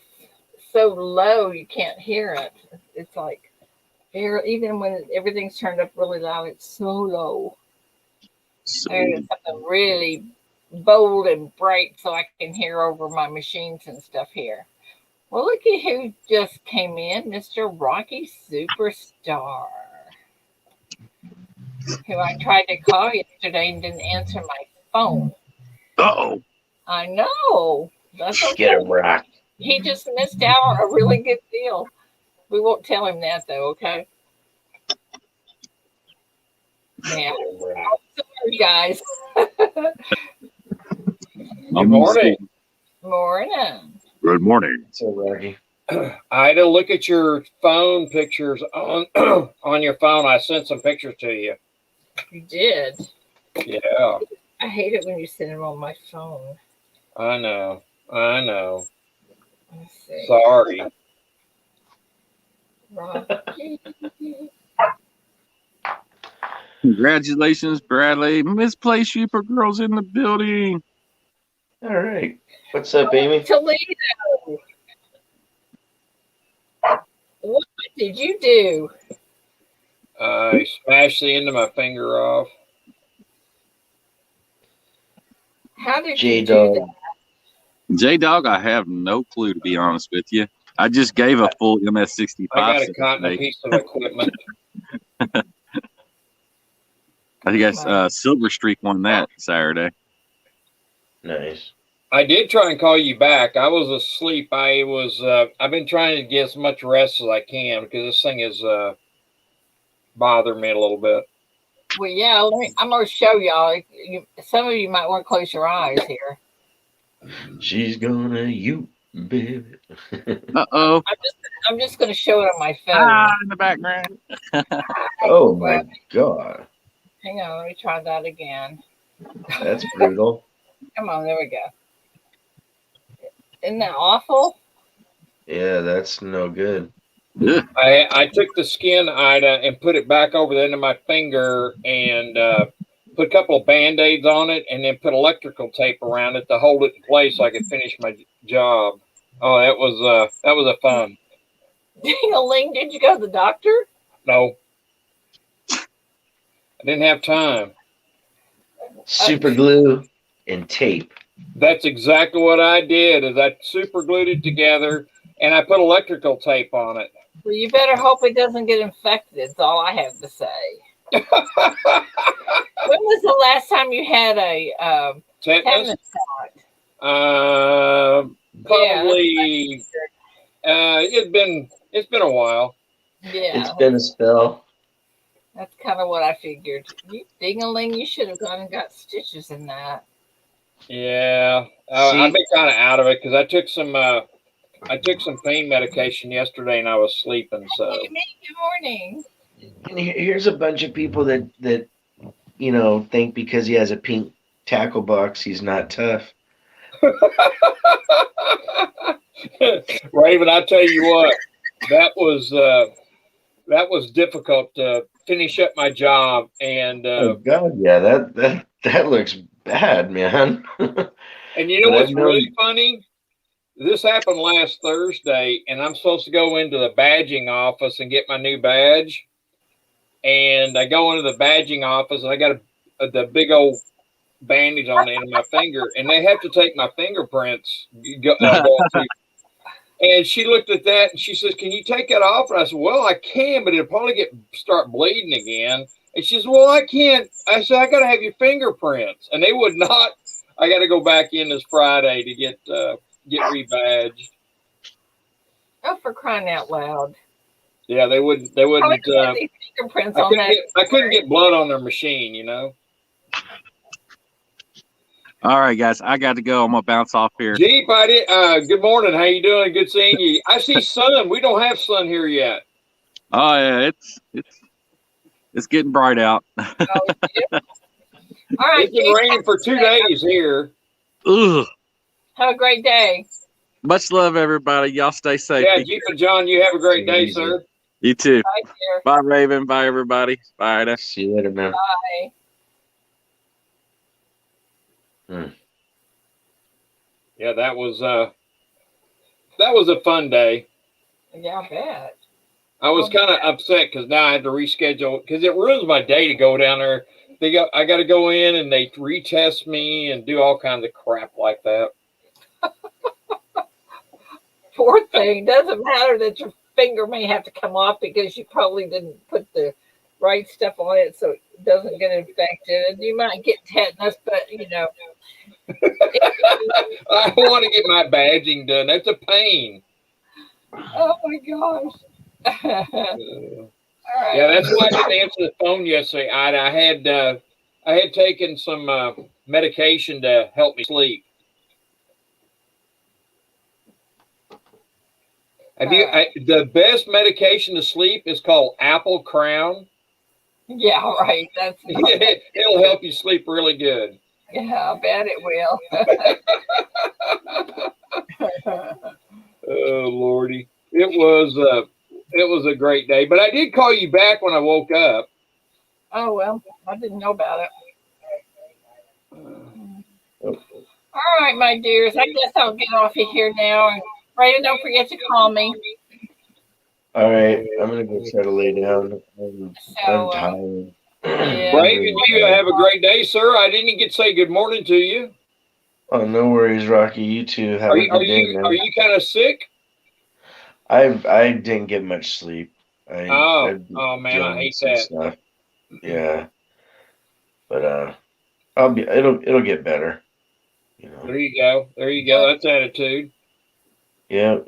so low you can't hear it. It's like even when everything's turned up really loud, it's so low. So, I got something really bold and bright so I can hear over my machines and stuff here. Well, look at who just came in, Mr. Rocky Superstar, who I tried to call yesterday and didn't answer my phone. oh, I know. That's okay. Get him, Rock. He just missed out on a really good deal. We won't tell him that, though, okay? Yeah. Sorry, guys. Good morning. Morning. good morning. So, Rocky. I had to look at your phone pictures on on your phone. I sent some pictures to you. You did. Yeah, I hate it when you send them on my phone. I know. I know. Let's see. Sorry. Rocky. Congratulations, Bradley. Misplaced Supergirl's in the building. All right. What's up, Amy? Toledo. What did you do? I smashed the end of my finger off. How did J you do that? Dog. J-Dog, I have no clue, to be honest with you. I just gave a full MS-65. I got caught in a today. piece of equipment. I guess Silver Streak won that Saturday. Nice. I did try and call you back. I was asleep. I've been trying to get as much rest as I can because this thing is bothering me a little bit. Well, yeah, I'm going to show y'all. Some of you might want to close your eyes here. She's gonna you, baby. Uh-oh. I'm just going to show it on my phone. In the background. Oh, my God. Hang on, let me try that again. That's brutal. Come on, there we go. Isn't that awful? Yeah, that's no good. Ugh. I took the skin, Ida, and put it back over the end of my finger and put a couple of Band-Aids on it and then put electrical tape around it to hold it in place so I could finish my job. Oh, that was a fun. Ding-a-ling, did you go to the doctor? No. I didn't have time. Super glue and tape. That's exactly what I did is I super glued it together and I put electrical tape on it. Well, you better hope it doesn't get infected. That's all I have to say. When was the last time you had a Tetanus? shot? Probably. It's been a while. Yeah, It's been a spell. that's kind of what I figured. You ding-a-ling, you should have gone and got stitches in that. Yeah, I've been kind of out of it because I took some pain medication yesterday and I was sleeping. So Hey, good morning. And here's a bunch of people that think because he has a pink tackle box, he's not tough. Raven, I tell you what, that was difficult to finish up my job and Oh God, yeah, that looks bad, man. and you know what's really funny? This happened last Thursday, and I'm supposed to go into the badging office and get my new badge. And I go into the badging office, and I got the big old bandage on the end of my finger, and they have to take my fingerprints going through. And she looked at that and she says, "Can you take that off?" And I said, "Well, I can, but it'll probably start bleeding again." And she says, "Well, I can't." I said, "I got to have your fingerprints," and they would not. I got to go back in this Friday to get rebadged. Oh, for crying out loud! Yeah, they wouldn't. They wouldn't. These fingerprints on that. I couldn't get blood on their machine, you know. All right, guys, I got to go. I'm gonna bounce off here. Jeep, I did. Good morning. How you doing? Good seeing you. I see sun. We don't have sun here yet. Oh yeah, it's getting bright out. Oh, yeah. All right, it's been raining for 2 days here. Ugh. Have a great day. Much love, everybody. Y'all stay safe. Yeah, Jeep and John, you have a great day, sir. You too. Bye, dear. Bye, Raven. Bye, everybody. Bye, Ida. See you later, man. Bye. Yeah, that was a fun day. Yeah, I bet. I was kind of upset because now I had to reschedule because it ruins my day to go down there. I got to go in and they retest me and do all kinds of crap like that. Poor thing. Doesn't matter that your finger may have to come off because you probably didn't put the right stuff on it so it doesn't get infected. And you might get tetanus, but you know. I want to get my badging done. That's a pain. Oh my gosh. Right. Yeah, that's why I didn't answer the phone yesterday. I had taken some medication to help me sleep. The best medication to sleep is called Apple Crown. Yeah, right. That's it'll help you sleep really good. Yeah, I bet it will. Oh Lordy, it was a great day. But I did call you back when I woke up. Oh well, I didn't know about it. All right, my dears. I guess I'll get off of here now. And Raven, don't forget to call me. All right, I'm gonna go try to lay down. I'm tired. Yeah. Raven, you have a great day, sir. I didn't get to say good morning to you. Oh, no worries, Rocky. You too. Have a good day, man. Are you kind of sick? I didn't get much sleep. Oh man, I hate that stuff. Yeah, but it'll get better. You know. There you go. That's attitude. Yeah,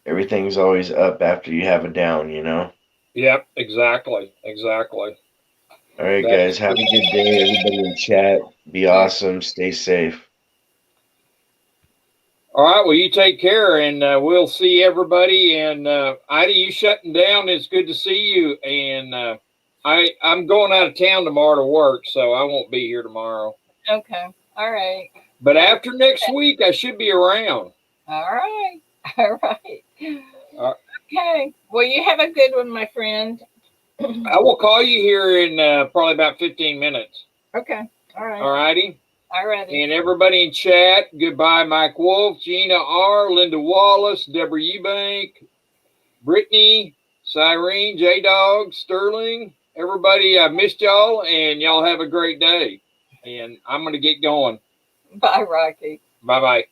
everything's always up after you have a down. You know. Yep, exactly. All right, guys. Have a good day. Everybody in chat, be awesome. Stay safe. All right. Well, you take care, and we'll see everybody. And Ida, you shutting down. It's good to see you. And I'm going out of town tomorrow to work, so I won't be here tomorrow. Okay. All right. But after next week, I should be around. All right. Okay. Well, you have a good one, my friend. I will call you here in probably about 15 minutes. Okay. All right. All righty. All righty. And everybody in chat, goodbye, Mike Wolf, Gina R., Linda Wallace, Deborah Eubank, Brittany, Cyrene, J-Dog, Sterling. Everybody, I missed y'all, and y'all have a great day. And I'm going to get going. Bye, Rocky. Bye-bye.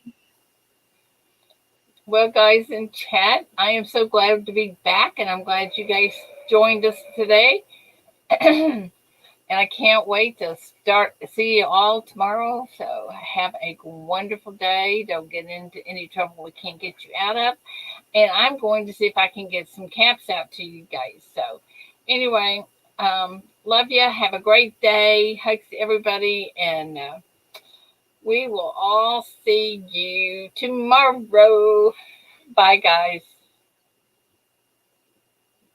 Well, guys in chat, I am so glad to be back, and I'm glad you guys joined us today. And I can't wait to see you all tomorrow. So have a wonderful day. Don't get into any trouble we can't get you out of. And I'm going to see if I can get some caps out to you guys. So anyway, love you. Have a great day. Hugs to everybody. And we will all see you tomorrow. Bye, guys.